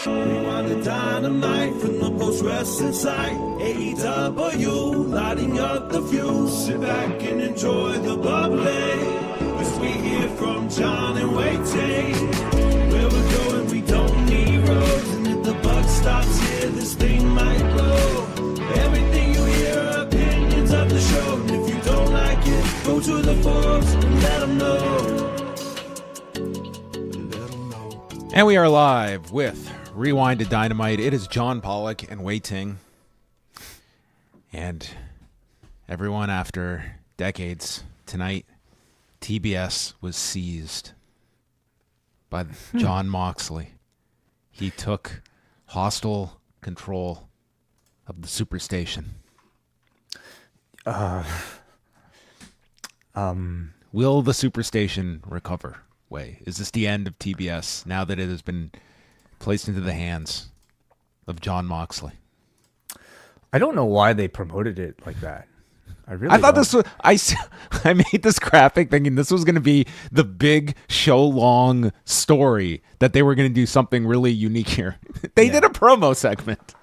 Rewind-A-Dynamite from the post-wrestling site. AEW, lighting up the fuse. Sit back and enjoy the bubbly, as we hear from John and Waiting. Where we're going, we don't need roads, and if the buck stops here, this thing might blow. Everything you hear are opinions of the show, and if you don't like it, go to the forums and let them know. And we are live with Rewind-A-Dynamite. It is John Pollock and Wei Ting. And everyone, after decades, tonight, TBS was seized by John Moxley. He took hostile control of the SuperStation. Will the SuperStation recover? Way. Is this the end of TBS now that it has been placed into the hands of John Moxley? I don't know why they promoted it like that. I thought this was I made this graphic thinking this was going to be the big show long story, that they were going to do something really unique here. They did a promo segment.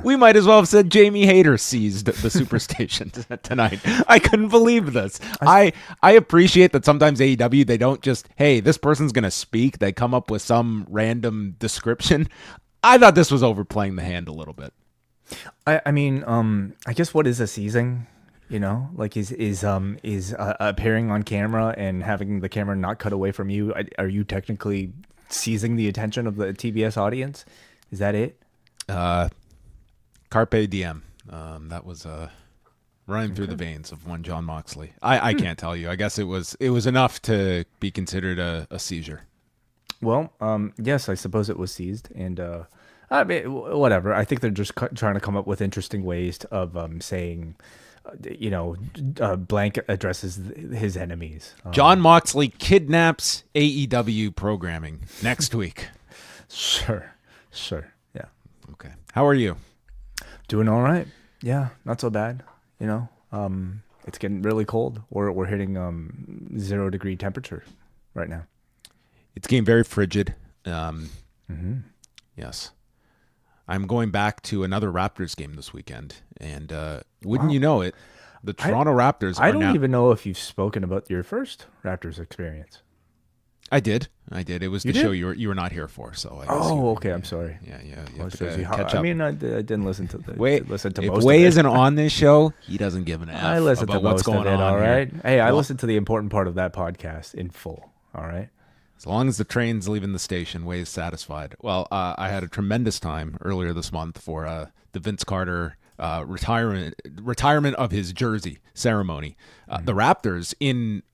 We might as well have said Jamie Hayter seized the SuperStation tonight. I couldn't believe this. I appreciate that sometimes AEW, they don't just, hey, this person's going to speak. They come up with some random description. I thought this was overplaying the hand a little bit. I mean, I guess what is a seizing? You know, like is appearing on camera and having the camera not cut away from you. Are you technically seizing the attention of the TBS audience? Is that it? Carpe diem. That was running through the veins of one John Moxley. I can't tell you. I guess it was enough to be considered a seizure. Well, yes, I suppose it was seized, and I mean, whatever. I think they're just trying to come up with interesting ways of saying, blank addresses his enemies. John Moxley kidnaps AEW programming next week. Sure. Yeah. Okay. How are you? Doing all right. Yeah, not so bad. You know, it's getting really cold. We're hitting 0 degree temperature right now. It's getting very frigid. Yes. I'm going back to another Raptors game this weekend, and wouldn't you know it, the Toronto Raptors are I don't even know if you've spoken about your first Raptors experience. I did. It was the show you were not here for, so I guess okay. I'm sorry. Yeah. Catch up. I mean, I didn't listen to the listen to if most. Way of it. isn't on this show, he doesn't give an F. I listened about to what's most going of it. on. All right. Here. Hey, I listened to the important part of that podcast in full. All right. As long as the train's leaving the station, Way is satisfied. Well, I had a tremendous time earlier this month for the Vince Carter retirement of his jersey ceremony. The Raptors, in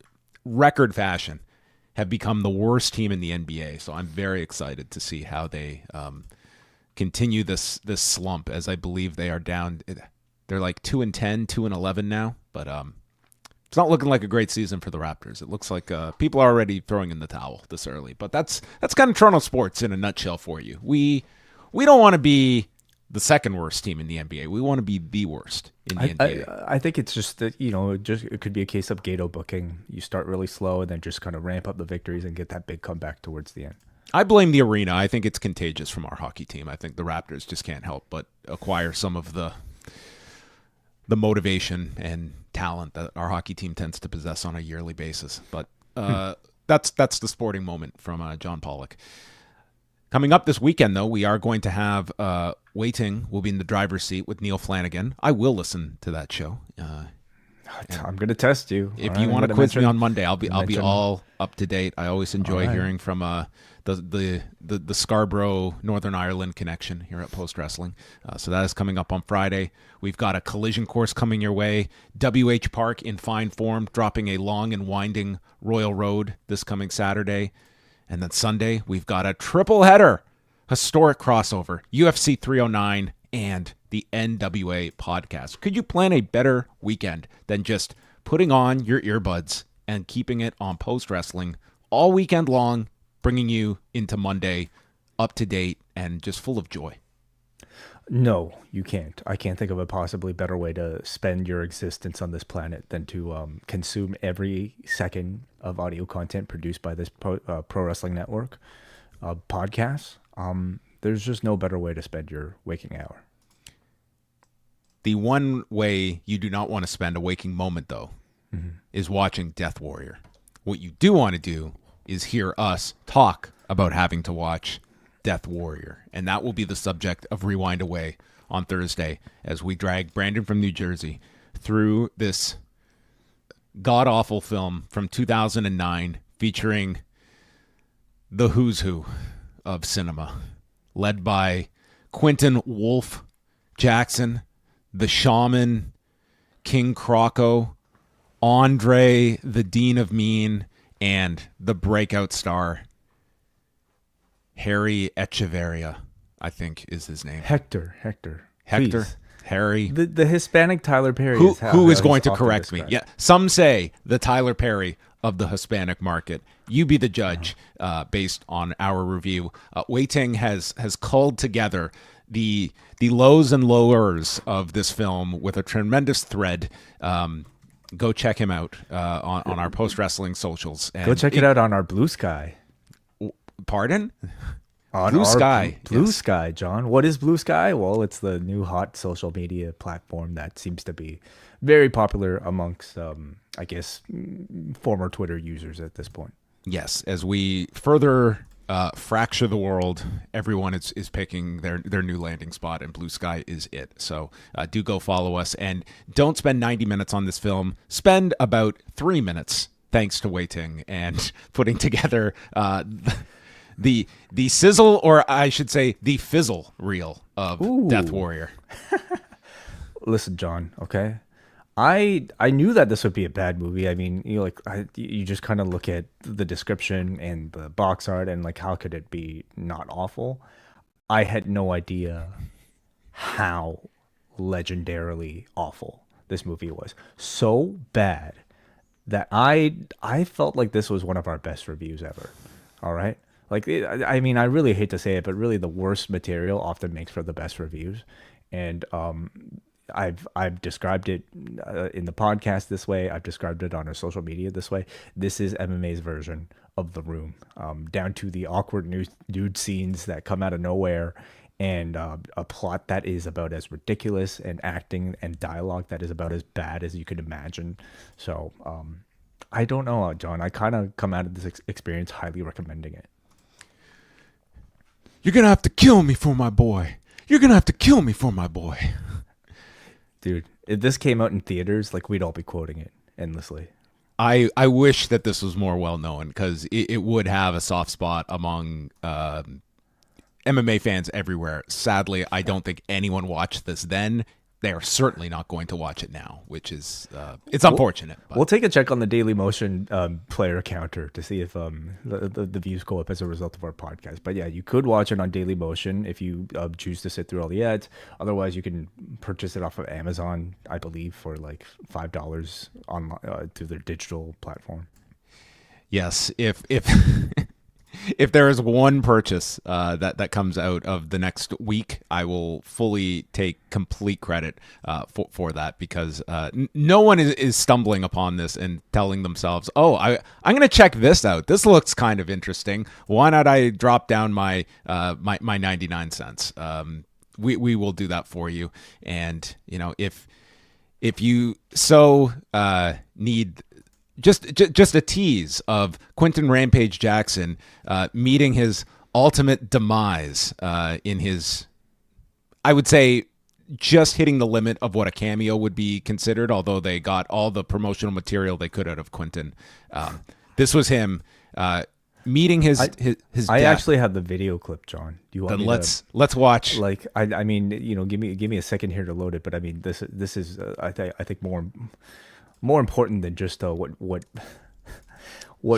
record fashion, have become the worst team in the NBA. So I'm very excited to see how they continue this slump, as I believe they are down. They're like 2-10, 2-11 now, but it's not looking like a great season for the Raptors. It looks like people are already throwing in the towel this early. But that's kind of Toronto sports in a nutshell for you. We don't want to be the second worst team in the NBA. We want to be the worst in the NBA. I think it's just that, it could be a case of Gato booking. You start really slow and then just kind of ramp up the victories and get that big comeback towards the end. I blame the arena. I think it's contagious from our hockey team. I think the Raptors just can't help but acquire some of the motivation and talent that our hockey team tends to possess on a yearly basis. But that's the sporting moment from John Pollock. Coming up this weekend, though, we are going to have Wei Ting will be in the driver's seat with Neil Flanagan. I will listen to that show. I'm going to test you. If you want to quiz me on Monday, I'll be all up to date. I always enjoy hearing from the Scarborough Northern Ireland connection here at Post Wrestling. So that is coming up on Friday. We've got a collision course coming your way. WH Park in fine form, dropping a long and winding Royal Road this coming Saturday. And then Sunday, we've got a triple header, historic crossover, UFC 309 and the NWA podcast. Could you plan a better weekend than just putting on your earbuds and keeping it on Post Wrestling all weekend long, bringing you into Monday up to date and just full of joy? No, you can't. I can't think of a possibly better way to spend your existence on this planet than to consume every second of audio content produced by this Pro Wrestling Network. podcasts, there's just no better way to spend your waking hour. The one way you do not want to spend a waking moment, though, is watching Death Warrior. What you do want to do is hear us talk about having to watch Death Warrior. And that will be the subject of Rewind Away on Thursday as we drag Brandon from New Jersey through this god-awful film from 2009 featuring the who's who of cinema, led by Quentin Wolf Jackson, the Shaman, King Croco, Andre, the Dean of Mean, and the breakout star, Harry Echeverria, I think is his name. Hector. Please. Harry. The Hispanic Tyler Perry. Who is going to correct me? Yeah, some say the Tyler Perry of the Hispanic market. You be the judge based on our review. Wei Ting has culled together the lows and lowers of this film with a tremendous thread. Go check him out on our post-wrestling socials. And go check it out on our Blue Sky. Pardon? On Blue our Sky. Blue Yes. Sky, John. What is Blue Sky? Well, it's the new hot social media platform that seems to be very popular amongst, I guess, former Twitter users at this point. Yes, as we further fracture the world, everyone is picking their new landing spot, and Blue Sky is it. So do go follow us, and don't spend 90 minutes on this film. Spend about 3 minutes, thanks to Wei Ting, and putting together the sizzle, or I should say the fizzle reel of Death Warrior. Listen, John, okay? I knew that this would be a bad movie. I mean, you just kind of look at the description and the box art and like, how could it be not awful? I had no idea how legendarily awful this movie was. So bad that I felt like this was one of our best reviews ever. All right? Like, I mean, I really hate to say it, but really the worst material often makes for the best reviews. And I've described it in the podcast this way. I've described it on our social media this way. This is MMA's version of The Room, down to the awkward nude scenes that come out of nowhere, and a plot that is about as ridiculous, and acting and dialogue that is about as bad as you could imagine. So I don't know, John. I kind of come out of this experience highly recommending it. You're going to have to kill me for my boy. You're going to have to kill me for my boy. Dude, if this came out in theaters, like, we'd all be quoting it endlessly. I wish that this was more well known, because it would have a soft spot among MMA fans everywhere. Sadly, I don't think anyone watched this then. They are certainly not going to watch it now, which is it's unfortunate. But. We'll take a check on the Daily Motion player counter to see if the views go up as a result of our podcast. But yeah, you could watch it on Daily Motion if you choose to sit through all the ads. Otherwise, you can purchase it off of Amazon, I believe, for like $5 on through their digital platform. Yes, if if there is one purchase that comes out of the next week, I will fully take complete credit for that, because no one is stumbling upon this and telling themselves, "Oh, I'm going to check this out. This looks kind of interesting. Why not I drop down my 99 cents?" We will do that for you, and if you so need. Just a tease of Quentin Rampage Jackson meeting his ultimate demise in his, I would say, just hitting the limit of what a cameo would be considered, although they got all the promotional material they could out of Quentin. This was him meeting his death. I actually have the video clip, John. Do you want then me let's watch. Like, I mean, give me a second here to load it, but I mean, this is I think more important than just what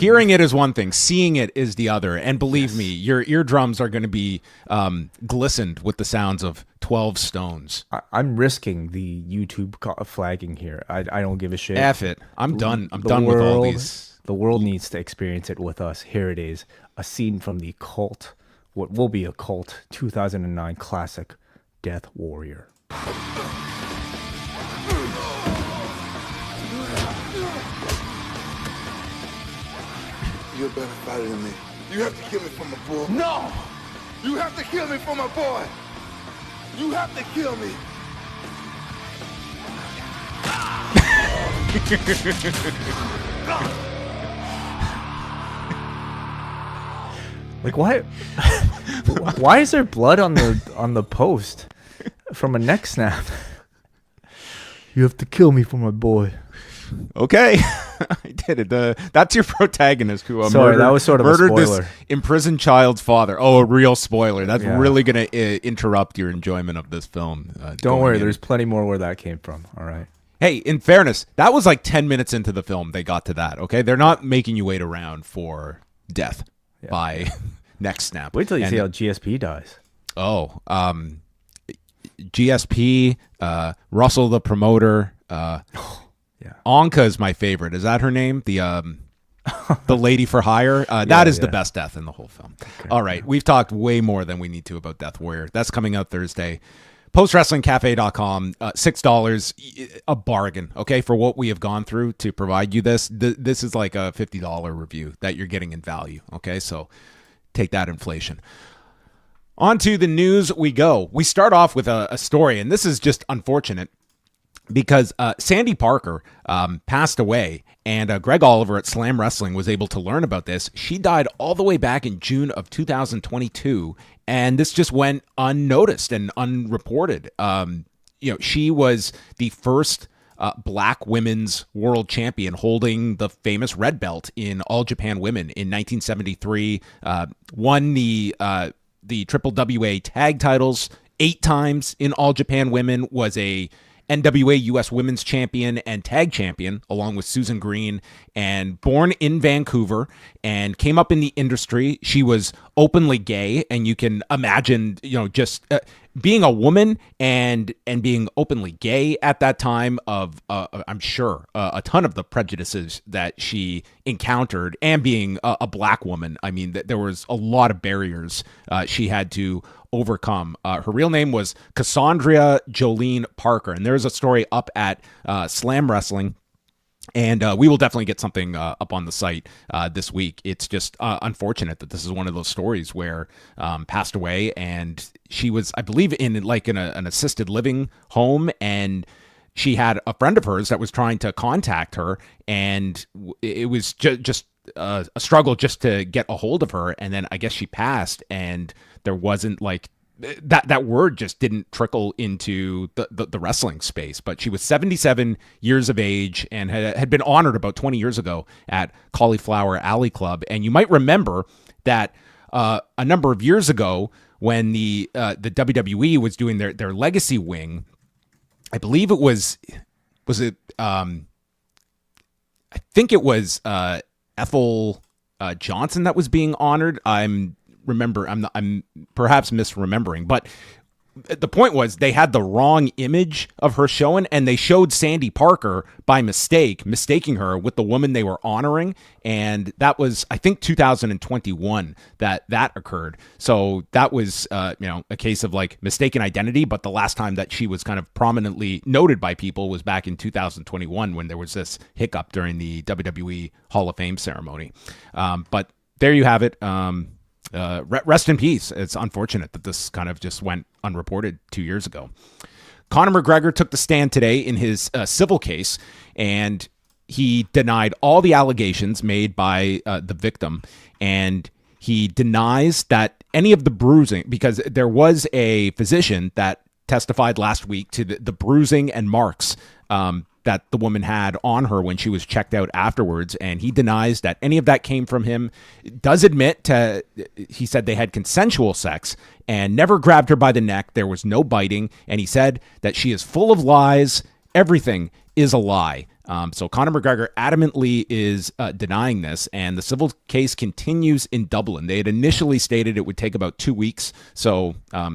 hearing it is one thing, seeing it is the other, and believe me, your eardrums are going to be glistened with the sounds of 12 stones. I'm risking the YouTube flagging here. I don't give a shit. F it. I'm done with all these. The world needs to experience it with us. Here it is, a scene from the cult, what will be a cult 2009 classic, Death Warrior. You're a better fighter than me. You have to kill me for my boy. No! You have to kill me for my boy. You have to kill me. Like, why? Why is there blood on the post from a neck snap? You have to kill me for my boy. Okay, I did it. That's your protagonist who Sorry, that was sort of a murdered spoiler. this imprisoned child's father. Oh, a real spoiler. That's Yeah. really going to interrupt your enjoyment of this film. Don't worry, there's plenty more where that came from. All right. Hey, in fairness, that was like 10 minutes into the film they got to that, okay? They're not making you wait around for death by neck snap. Wait till you see how GSP dies. Oh, GSP, Russell the promoter, Anka is my favorite. Is that her name? The lady for hire? That is the best death in the whole film. Okay. All right, we've talked way more than we need to about Death Warrior. That's coming out Thursday. PostWrestlingCafe.com, $6, a bargain, okay, for what we have gone through to provide you this. This is like a $50 review that you're getting in value, okay? So take that, inflation. On to the news we go. We start off with a story, and this is just unfortunate because Sandy Parker passed away, and Greg Oliver at Slam Wrestling was able to learn about this. She died all the way back in June of 2022, and this just went unnoticed and unreported. She was the first black women's world champion, holding the famous red belt in All Japan Women in 1973. Won the Triple WA tag titles 8 times in All Japan Women. Was a NWA U.S. Women's Champion and Tag Champion, along with Susan Green, and born in Vancouver and came up in the industry. She was openly gay, and you can imagine, just being a woman and being openly gay at that time of, I'm sure, a ton of the prejudices that she encountered, and being a black woman. I mean, there was a lot of barriers she had to overcome. Her real name was Cassandra Jolene Parker, and there's a story up at Slam Wrestling, and we will definitely get something up on the site this week. It's just unfortunate that this is one of those stories where passed away, and she was, I believe, in like an assisted living home, and she had a friend of hers that was trying to contact her, and it was just a struggle just to get a hold of her. And then I guess she passed, and there wasn't like that word just didn't trickle into the wrestling space. But she was 77 years of age and had been honored about 20 years ago at Cauliflower Alley Club. And you might remember that a number of years ago when the WWE was doing their legacy wing, I believe it was I think it was Ethel Johnson that was being honored. I'm perhaps misremembering, but the point was they had the wrong image of her showing, and they showed Sandy Parker by mistaking her with the woman they were honoring. And that was, I think, 2021 that occurred. So that was, a case of like mistaken identity. But the last time that she was kind of prominently noted by people was back in 2021 when there was this hiccup during the WWE Hall of Fame ceremony. But there you have it. Rest in peace. It's unfortunate that this kind of just went unreported 2 years ago. Conor McGregor took the stand today in his civil case, and he denied all the allegations made by the victim, and he denies that any of the bruising, because there was a physician that testified last week to the bruising and marks that the woman had on her when she was checked out afterwards, and he denies that any of that came from him. Does admit he said they had consensual sex and never grabbed her by the neck. There was no biting, and he said that she is full of lies. Everything is a lie. So Conor McGregor adamantly is denying this, and the civil case continues in Dublin. They had initially stated it would take about 2 weeks, so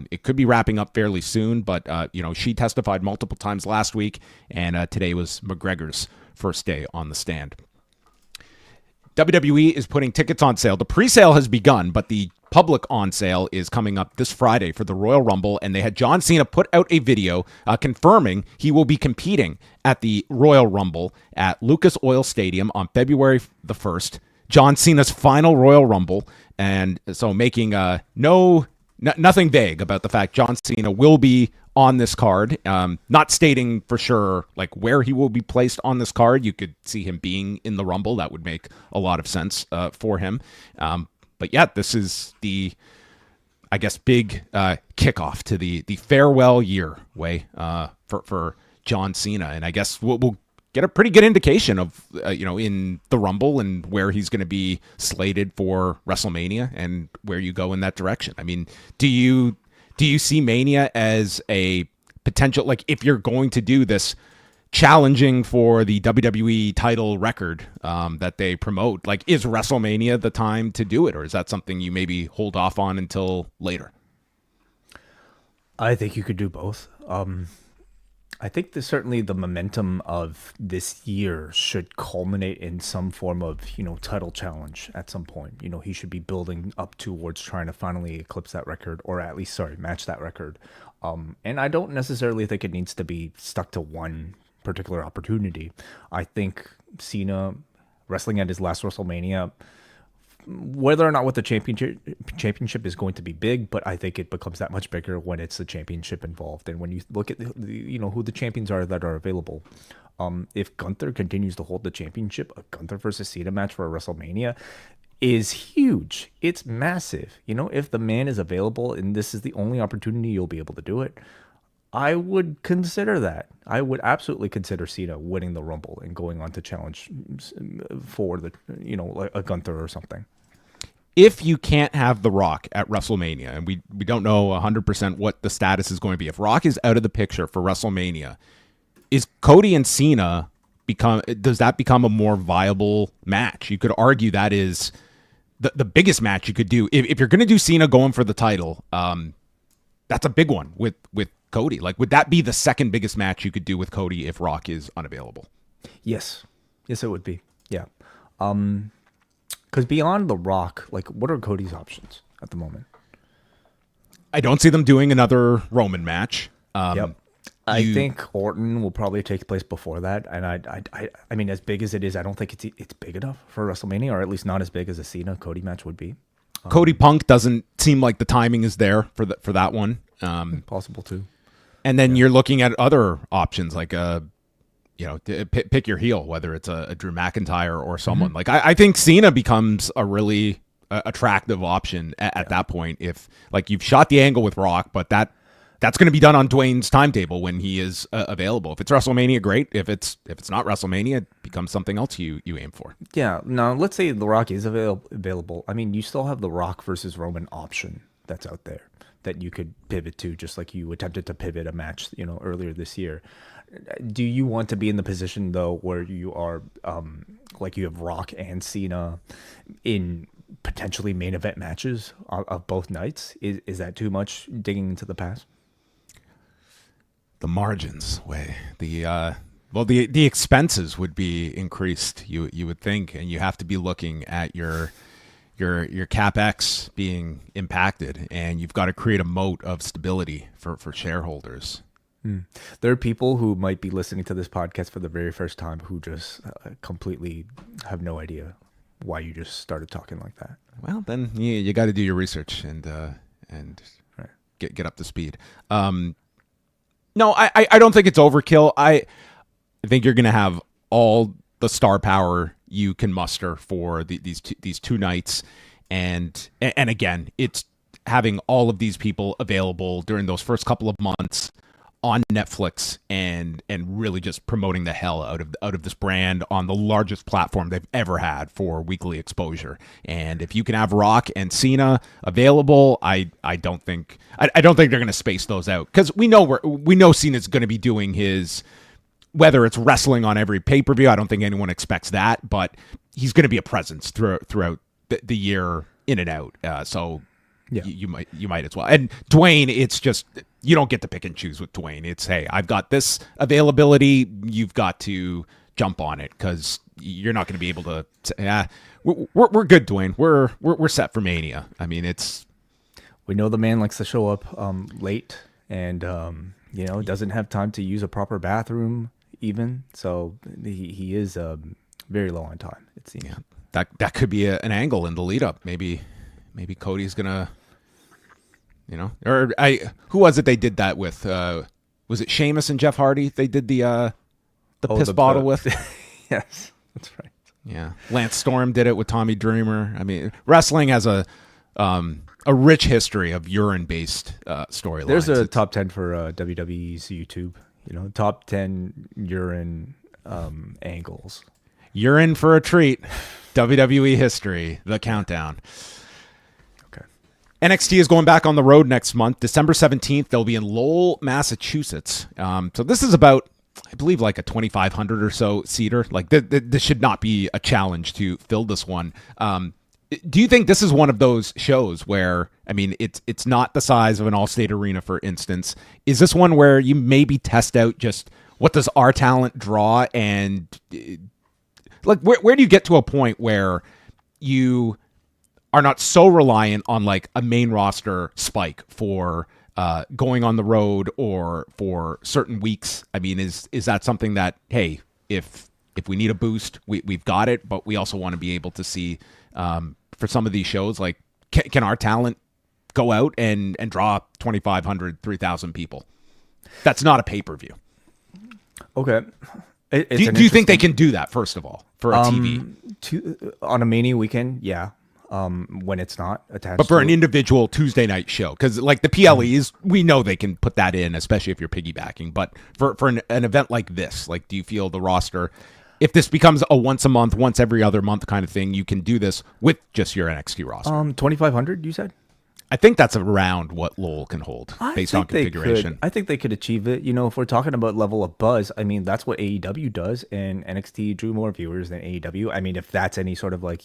it could be wrapping up fairly soon. But she testified multiple times last week, and today was McGregor's first day on the stand. WWE is putting tickets on sale. The pre-sale has begun, but the public on sale is coming up this Friday for the Royal Rumble, and they had John Cena put out a video confirming he will be competing at the Royal Rumble at Lucas Oil Stadium on February the 1st. John Cena's final Royal Rumble, and so making nothing vague about the fact John Cena will be on this card. Not stating for sure like where he will be placed on this card. You could see him being in the Rumble. That would make a lot of sense for him. But yeah, this is the, I guess, big kickoff to the farewell year for John Cena, and I guess we'll get a pretty good indication of in the Rumble and where he's going to be slated for WrestleMania and where you go in that direction. I mean, do you see Mania as a potential, like, if you're going to do this challenging for the WWE title record that they promote, like, is WrestleMania the time to do it, or is that something you maybe hold off on until later? I think you could do both. I think certainly the momentum of this year should culminate in some form of, title challenge at some point. He should be building up towards trying to finally eclipse that record, or at least, match that record. And I don't necessarily think it needs to be stuck to one particular opportunity. I think Cena wrestling at his last WrestleMania, whether or not what the championship is going to be big, but I think it becomes that much bigger when it's the championship involved. And when you look at who the champions are that are available, if Gunther continues to hold the championship, a Gunther versus Cena match for a WrestleMania is huge. It's massive. If the man is available and this is the only opportunity you'll be able to do it, I would consider that. I would absolutely consider Cena winning the Rumble and going on to challenge for like a Gunther or something. If you can't have The Rock at WrestleMania, and we don't know 100% what the status is going to be, if Rock is out of the picture for WrestleMania, is Cody and Cena does that become a more viable match? You could argue that is the biggest match you could do. If you're going to do Cena going for the title, that's a big one with Cody. Like, would that be the second biggest match you could do with Cody if Rock is unavailable? Yes, it would be. Yeah. Because beyond The Rock, like, what are Cody's options at the moment? I don't see them doing another Roman match. Yep. I think Orton will probably take place before that, and I mean, as big as it is, I don't think it's big enough for WrestleMania, or at least not as big as a Cena Cody match would be. Cody Punk doesn't seem like the timing is there for that one. Possible too. And then you're looking at other options, like pick your heel, whether it's a Drew McIntyre or someone. Like, I think Cena becomes a really attractive option at that point. If, like, you've shot the angle with Rock, but that's going to be done on Dwayne's timetable when he is available. If it's WrestleMania, great. If it's not WrestleMania, it becomes something else you aim for. Yeah. Now, let's say The Rock is available. I mean, you still have the Rock versus Roman option that's out there that you could pivot to, just like you attempted to pivot a match, earlier this year. Do you want to be in the position, though, where you are, like, you have Rock and Cena in potentially main event matches of both nights? Is that too much digging into the past? The margins, the expenses would be increased, you would think, and you have to be looking at your CapEx being impacted, and you've got to create a moat of stability for shareholders. There are people who might be listening to this podcast for the very first time who just completely have no idea why you just started talking like that. Well, then you got to do your research and right. get up to speed. No, I don't think it's overkill. I think you're going to have all the star power you can muster for these two nights, and again, it's having all of these people available during those first couple of months on Netflix and really just promoting the hell out of this brand on the largest platform they've ever had for weekly exposure. And if you can have Rock and Cena available, I don't think they're going to space those out, because we know Cena's going to be doing his, whether it's wrestling on every pay-per-view. I don't think anyone expects that, but he's going to be a presence throughout the year in and out. So yeah, you might as well. And Dwayne, it's just, you don't get to pick and choose with Dwayne. It's, hey, I've got this availability. You've got to jump on it, because you're not going to be able to say, we're good, Dwayne. We're set for Mania. I mean, we know the man likes to show up late, and doesn't have time to use a proper bathroom even. So he is very low on time, it seems. Yeah. that could be an angle in the lead up. Maybe Cody's gonna, who was it they did that with? Was it Sheamus and Jeff Hardy? They did the piss bottle with. Yes, that's right. Yeah, Lance Storm did it with Tommy Dreamer. I mean, wrestling has a rich history of urine-based storylines. There's a top 10 for WWE's YouTube. Top 10 urine angles. You're in for a treat. WWE history, the countdown. Okay. NXT is going back on the road next month, December 17th. They'll be in Lowell, Massachusetts. So this is about, I believe, like a 2,500 or so seater. Like this should not be a challenge to fill this one. Do you think this is one of those shows where, I mean, it's not the size of an Allstate Arena, for instance? Is this one where you maybe test out just what does our talent draw, and like where do you get to a point where you are not so reliant on like a main roster spike for going on the road or for certain weeks? I mean, is that something that, hey, if we need a boost, we've got it, but we also want to be able to see for some of these shows, like can our talent go out and draw 2,500, 3,000 people? That's not a pay-per-view. Okay. Do you think they can do that, first of all, for a TV? On a Mania weekend, yeah. When it's not attached. But for an individual Tuesday night show, because like the PLEs, we know they can put that in, especially if you're piggybacking. But for an event like this, like, do you feel the roster, if this becomes a once a month, once every other month kind of thing, you can do this with just your NXT roster? 2,500, you said? I think that's around what Lowell can hold based on configuration. I think they could achieve it. If we're talking about level of buzz, I mean, that's what AEW does, and NXT drew more viewers than AEW. I mean, if that's any sort of like,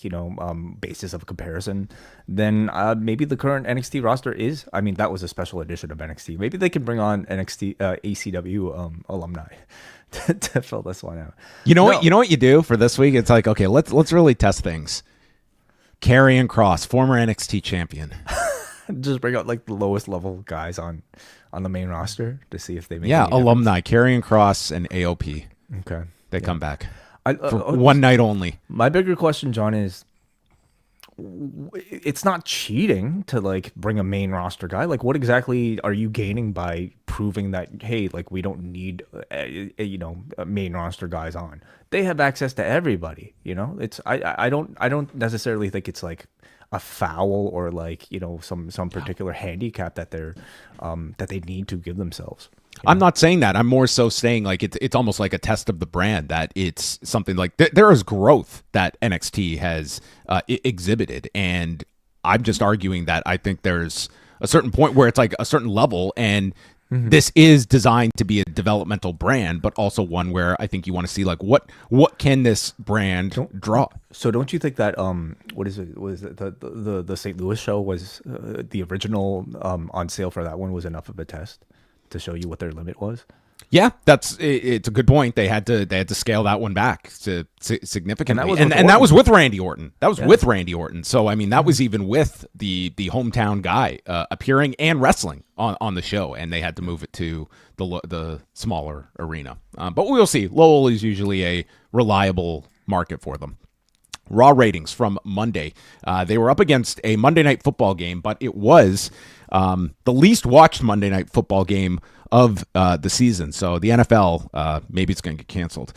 basis of comparison, then maybe the current NXT roster is, I mean, that was a special edition of NXT. Maybe they can bring on NXT, ACW alumni to fill this one out. What you do for this week? It's like, okay, let's really test things. Karrion Kross, former NXT champion. Just bring out like the lowest level guys on the main roster to see if they make alumni, Karrion Kross and AOP. Okay. They come back for one night only. My bigger question, John, is it's not cheating to like bring a main roster guy. Like, what exactly are you gaining by proving that, hey, like, we don't need main roster guys on? They have access to everybody. It's I don't necessarily think it's like a foul or like some particular handicap that they're that they need to give themselves. I'm not saying that. I'm more so saying like it's almost like a test of the brand, that it's something like there is growth that NXT has exhibited, and I'm just arguing that I think there's a certain point where it's like a certain level, and this is designed to be a developmental brand, but also one where I think you want to see like what can this brand draw. So don't you think that what is it? Was it the St. Louis show was the original on sale for that one was enough of a test to show you what their limit was? Yeah, it's a good point. They had to scale that one back significantly, and that was with Randy Orton. That was with Randy Orton. So I mean, that was even with the hometown guy appearing and wrestling on the show, and they had to move it to the smaller arena. But we'll see. Lowell is usually a reliable market for them. Raw ratings from Monday. They were up against a Monday Night Football game, but it was the least watched Monday Night Football game of the season. So the NFL, maybe it's going to get canceled.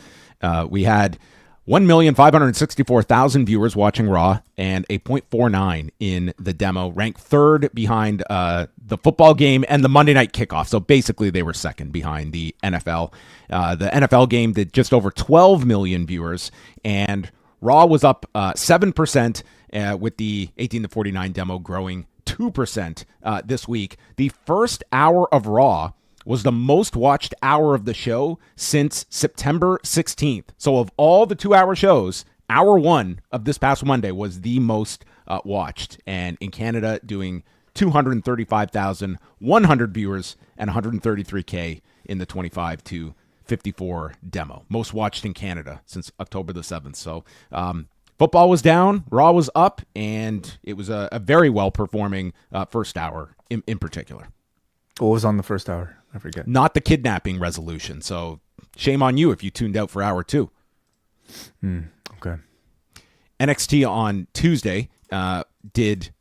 We had 1,564,000 viewers watching Raw and a 0.49 in the demo, ranked third behind the football game and the Monday Night Kickoff. So basically they were second behind the NFL. The NFL game did just over 12 million viewers, and Raw was up 7% with the 18 to 49 demo growing 2% this week. The first hour of Raw was the most watched hour of the show since September 16th. So of all the 2-hour shows, hour one of this past Monday was the most watched. And in Canada, doing 235,100 viewers and 133K in the 25 to 54 demo. Most watched in Canada since October the 7th. So football was down, Raw was up, and it was a very well-performing first hour in particular. What was on the first hour? I forget. Not the kidnapping resolution. So shame on you if you tuned out for hour two. Okay. NXT on Tuesday did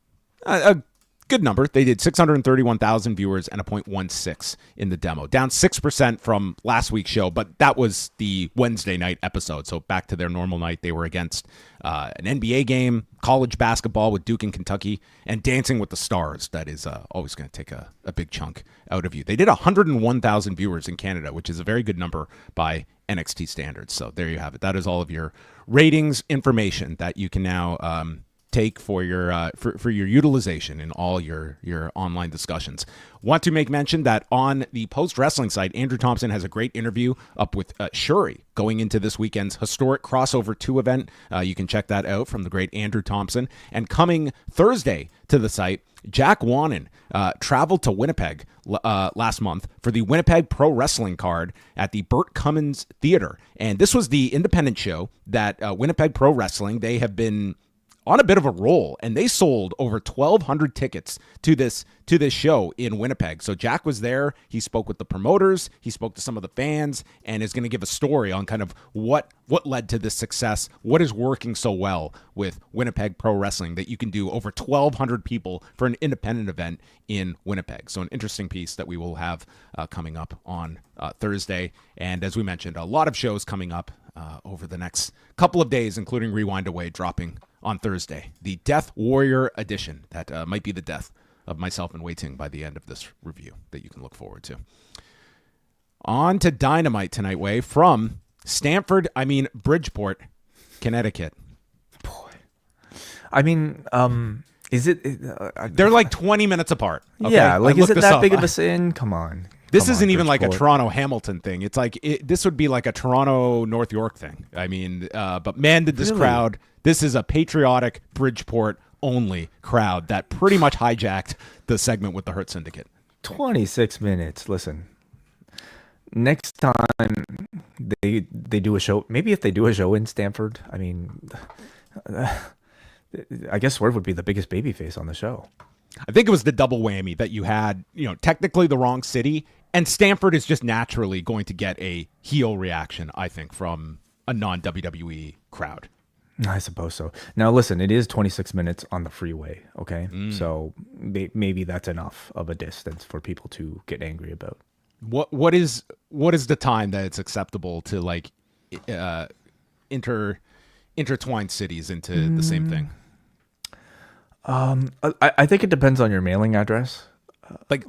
a good number. They did 631,000 viewers and a 0.16 in the demo, down 6% from last week's show, but that was the Wednesday night episode. So back to their normal night, they were against an NBA game, college basketball with Duke and Kentucky, and Dancing with the Stars. That is always going to take a big chunk out of you. They did 101,000 viewers in Canada, which is a very good number by NXT standards. So there you have it. That is all of your ratings information that you can now take for your for your utilization in all your online discussions. Want to make mention that on the Post Wrestling site, Andrew Thompson has a great interview up with Shuri going into this weekend's historic Crossover 2 event. You can check that out from the great Andrew Thompson. And coming Thursday to the site, Jack Wannon traveled to Winnipeg last month for the Winnipeg Pro Wrestling card at the Burt Cummins Theater. And this was the independent show that Winnipeg Pro Wrestling, they have been on a bit of a roll, and they sold over 1,200 tickets to this show in Winnipeg. So Jack was there. He spoke with the promoters. He spoke to some of the fans, and is going to give a story on kind of what led to this success, what is working so well with Winnipeg Pro Wrestling that you can do over 1,200 people for an independent event in Winnipeg. So an interesting piece that we will have coming up on Thursday. And as we mentioned, a lot of shows coming up over the next couple of days, including Rewind-A-Way dropping on Thursday, the Death Warrior edition. That might be the death of myself and Wei Ting by the end of this review that you can look forward to. On to Dynamite tonight, Wei, from Bridgeport, Connecticut. Boy. I mean, is it... they're like 20 minutes apart. Okay? Yeah, like, is it that big of a sin? Come on. This isn't even like a Toronto Hamilton thing. It's like this would be like a Toronto North York thing. I mean, but man, did this crowd. This is a patriotic Bridgeport only crowd that pretty much hijacked the segment with the Hurt Syndicate. 26 minutes. Listen, next time they do a show, maybe if they do a show in Stamford, I mean, I guess Swerve would be the biggest babyface on the show. I think it was the double whammy that you had, technically the wrong city, and Stamford is just naturally going to get a heel reaction, I think, from a non-WWE crowd. I suppose so. Now, listen, it is 26 minutes on the freeway, okay? So maybe that's enough of a distance for people to get angry about. What is the time that it's acceptable to like intertwine cities into the same thing? I think it depends on your mailing address.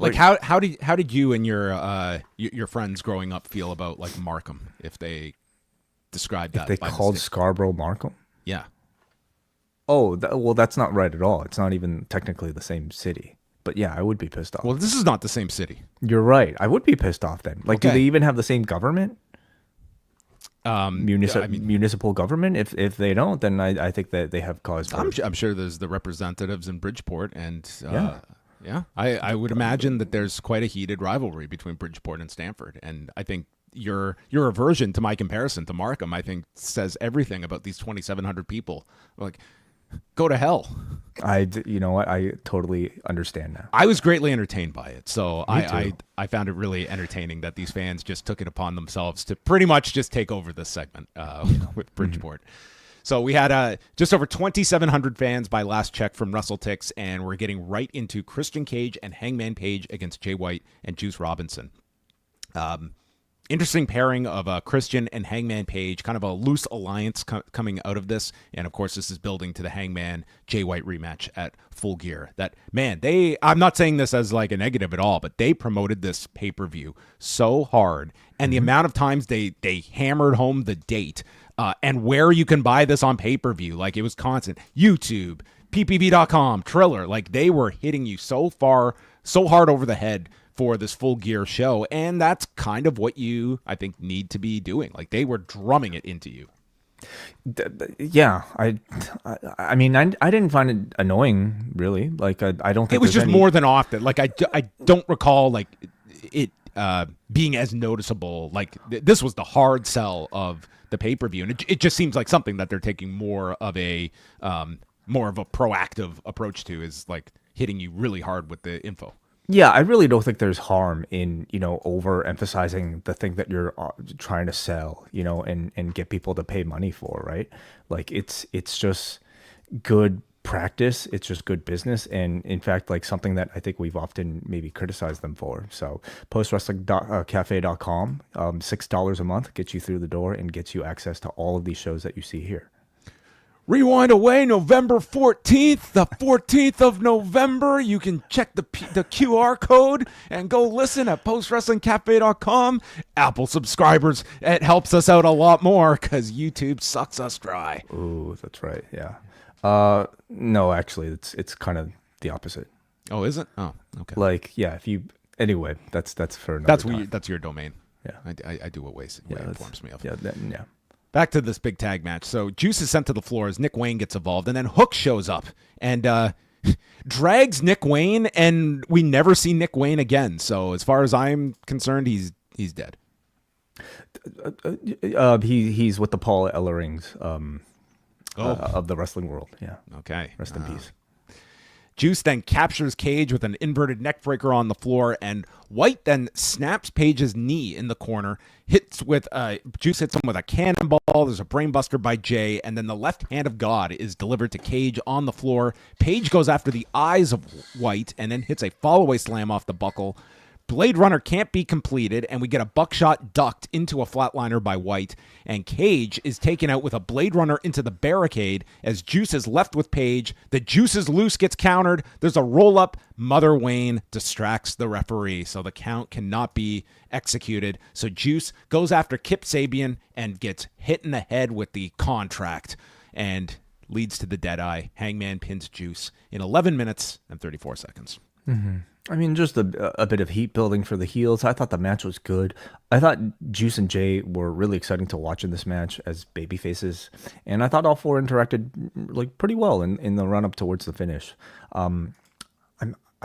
How did you and your friends growing up feel about like Markham if they described that? If they called mistake? Scarborough Markham? Yeah. Oh, well, that's not right at all. It's not even technically the same city. But yeah, I would be pissed off. Well, this is not the same city. You're right. I would be pissed off then. Like, okay. Do they even have the same government? Municipal government? If they don't, then I think that they have cause for... I'm sure there's the representatives in Bridgeport, and I would imagine that there's quite a heated rivalry between Bridgeport and Stamford, and I think your aversion to my comparison to Markham, I think, says everything about these 2,700 people. Like, go to hell. You know what? I totally understand now. I was greatly entertained by it, so I found it really entertaining that these fans just took it upon themselves to pretty much just take over this segment with Bridgeport. So we had just over 2,700 fans by last check from WrestleTix, and we're getting right into Christian Cage and Hangman Page against Jay White and Juice Robinson. Interesting pairing of Christian and Hangman Page, kind of a loose alliance coming out of this. And of course, this is building to the Hangman Jay White rematch at Full Gear. That, man, I'm not saying this as like a negative at all, but they promoted this pay-per-view so hard. And the amount of times they hammered home the date and where you can buy this on pay-per-view. Like, it was constant. YouTube, ppv.com, Triller. Like, they were hitting you so hard over the head for this Full Gear show, and that's kind of what you, I think, need to be doing. Like, they were drumming it into you. Yeah, I mean, I didn't find it annoying, really. Like, I don't think it was just more than often. Like, I don't recall like it being as noticeable. Like, this was the hard sell of the pay-per-view, and it just seems like something that they're taking more of a proactive approach to, is like hitting you really hard with the info. Yeah, I really don't think there's harm in, overemphasizing the thing that you're trying to sell, and get people to pay money for, right? Like, it's just, good practice. It's just good business. And in fact, like something that I think we've often maybe criticized them for. So postwrestlingcafe.com, $6 a month gets you through the door and gets you access to all of these shows that you see here. Rewind away November 14th, the 14th of November. You can check the QR code and go listen at postwrestlingcafe.com. Apple subscribers, it helps us out a lot more because YouTube sucks us dry. Ooh, that's right. Yeah. No, actually, it's kind of the opposite. Oh, is it? Oh, okay. Like, yeah, anyway, that's for another time. That's your domain. Yeah. I do what Way informs me of. Yeah, yeah. Back to this big tag match. So Juice is sent to the floor as Nick Wayne gets involved, and then Hook shows up and drags Nick Wayne, and we never see Nick Wayne again. So as far as I'm concerned, he's dead. He's with the Paul Ellerings of the wrestling world. Yeah. Okay. Rest in peace. Juice then captures Cage with an inverted neckbreaker on the floor, and White then snaps Page's knee in the corner. Juice hits him with a cannonball. There's a brainbuster by Jay, and then the left hand of God is delivered to Cage on the floor. Page goes after the eyes of White and then hits a fallaway slam off the buckle. Blade Runner can't be completed, and we get a buckshot ducked into a flatliner by White, and Cage is taken out with a Blade Runner into the barricade as Juice is left with Page. The Juice is loose, gets countered. There's a roll-up. Mother Wayne distracts the referee, so the count cannot be executed. So Juice goes after Kip Sabian and gets hit in the head with the contract and leads to the Deadeye. Hangman pins Juice in 11 minutes and 34 seconds. Mm-hmm. I mean, just a bit of heat building for the heels. I thought the match was good. I thought Juice and Jay were really exciting to watch in this match as baby faces. And I thought all four interacted like pretty well in the run up towards the finish. I'm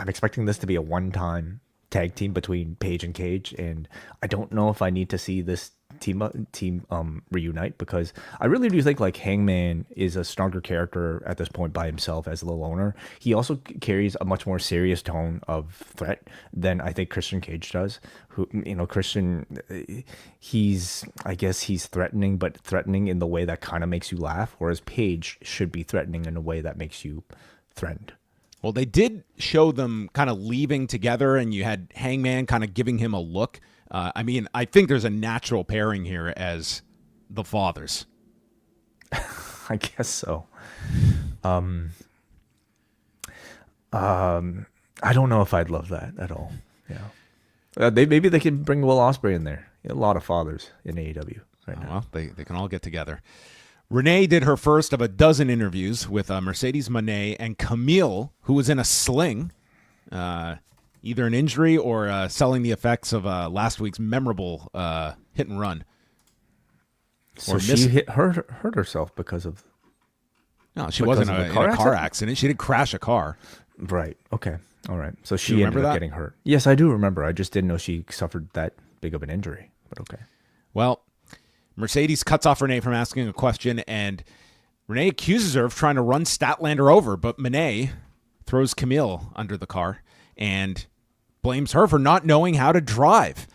expecting this to be a one-time tag team between Page and Cage, and I don't know if I need to see this team reunite, because I really do think like Hangman is a stronger character at this point by himself as the owner. He also carries a much more serious tone of threat than I think Christian Cage does. Christian, he's threatening, but threatening in the way that kind of makes you laugh, whereas Page should be threatening in a way that makes you threatened. Well, they did show them kind of leaving together, and you had Hangman kind of giving him a look. I think there's a natural pairing here as the fathers. I guess so. I don't know if I'd love that at all. Yeah. Maybe they can bring Will Ospreay in there. A lot of fathers in AEW right now. Well, they can all get together. Renee did her first of a dozen interviews with Mercedes Moné and Camille, who was in a sling, either an injury or selling the effects of last week's memorable hit and run. So she hurt herself because of... No, she wasn't in a car accident. She did crash a car. Right. Okay. All right. So she ended up getting hurt. Yes, I do remember. I just didn't know she suffered that big of an injury. But okay. Well, Mercedes cuts off Renee from asking a question, and Renee accuses her of trying to run Statlander over, but Moné throws Camille under the car and blames her for not knowing how to drive.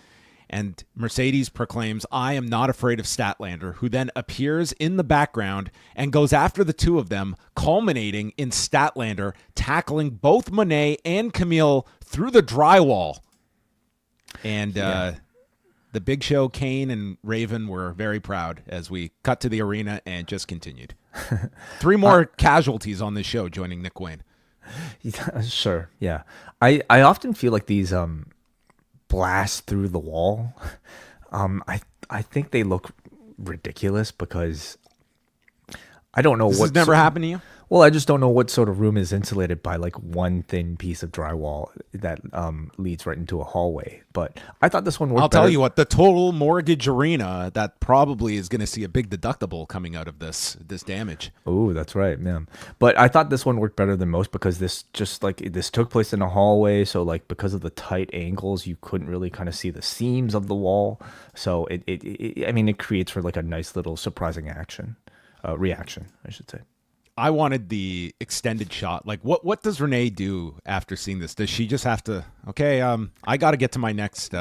And Mercedes proclaims, "I am not afraid of Statlander," who then appears in the background and goes after the two of them, culminating in Statlander tackling both Moné and Camille through the drywall. And the Big Show, Kane, and Raven were very proud as we cut to the arena and just continued. 3 more casualties on this show joining Nick Wayne. Sure, yeah. I often feel like these blasts through the wall, I think they look ridiculous because I don't know This has never happened to you? Well, I just don't know what sort of room is insulated by like one thin piece of drywall that leads right into a hallway. But I thought this one worked better. I'll tell you what, the Total Mortgage Arena, that probably is going to see a big deductible coming out of this damage. Oh, that's right, man. But I thought this one worked better than most because this took place in a hallway. So like because of the tight angles, you couldn't really kind of see the seams of the wall. So it creates for like a nice little surprising reaction, I should say. I wanted the extended shot. Like, what does Renee do after seeing this? Does she just have to, I got to get to my next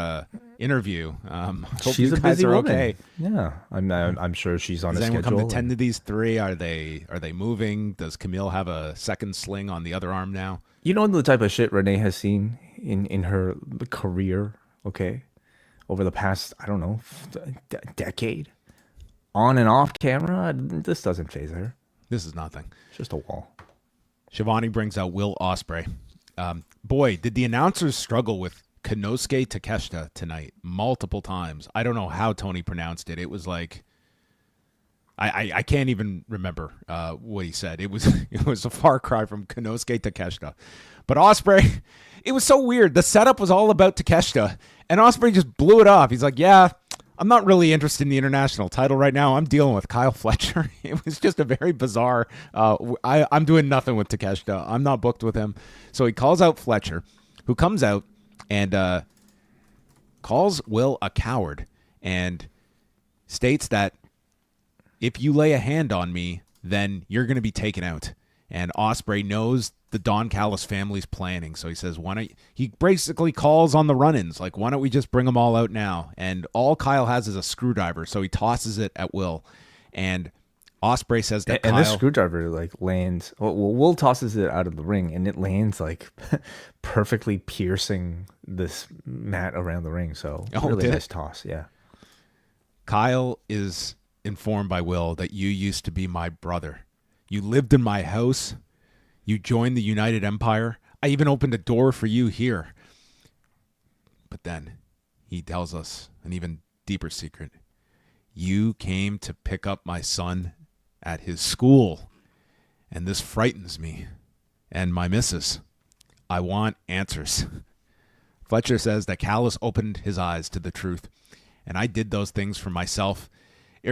interview. Hope She's you a guys busy are woman. okay. Yeah, I'm sure she's on Does a anyone schedule. come to tend to these three? Are they moving? Does Camille have a second sling on the other arm now? You know the type of shit Renee has seen in her career, okay, over the past, I don't know, decade, on and off camera. This doesn't faze her. This is nothing. It's just a wall. Shivani brings out Will Ospreay. Boy, did the announcers struggle with Konosuke Takeshita tonight multiple times. I don't know how Tony pronounced it. It was like I can't even remember what he said. It was a far cry from Konosuke Takeshita. But Ospreay, it was so weird. The setup was all about Takeshita, and Ospreay just blew it off. He's like, yeah, I'm not really interested in the international title right now. I'm dealing with Kyle Fletcher. It was just a very bizarre. I'm doing nothing with Takeshita. I'm not booked with him. So he calls out Fletcher, who comes out and calls Will a coward and states that if you lay a hand on me, then you're going to be taken out. And Ospreay knows the Don Callis family's planning. So he says, he basically calls on the run-ins. Like, why don't we just bring them all out now? And all Kyle has is a screwdriver. So he tosses it at Will. And Ospreay says that and this screwdriver like lands. Well, Will tosses it out of the ring, and it lands like perfectly piercing this mat around the ring. So really nice toss. Yeah. Kyle is informed by Will that you used to be my brother. You lived in my house. You joined the United Empire. I even opened a door for you here. But then he tells us an even deeper secret. You came to pick up my son at his school, and this frightens me and my missus. I want answers. Fletcher says that Callis opened his eyes to the truth, and I did those things for myself.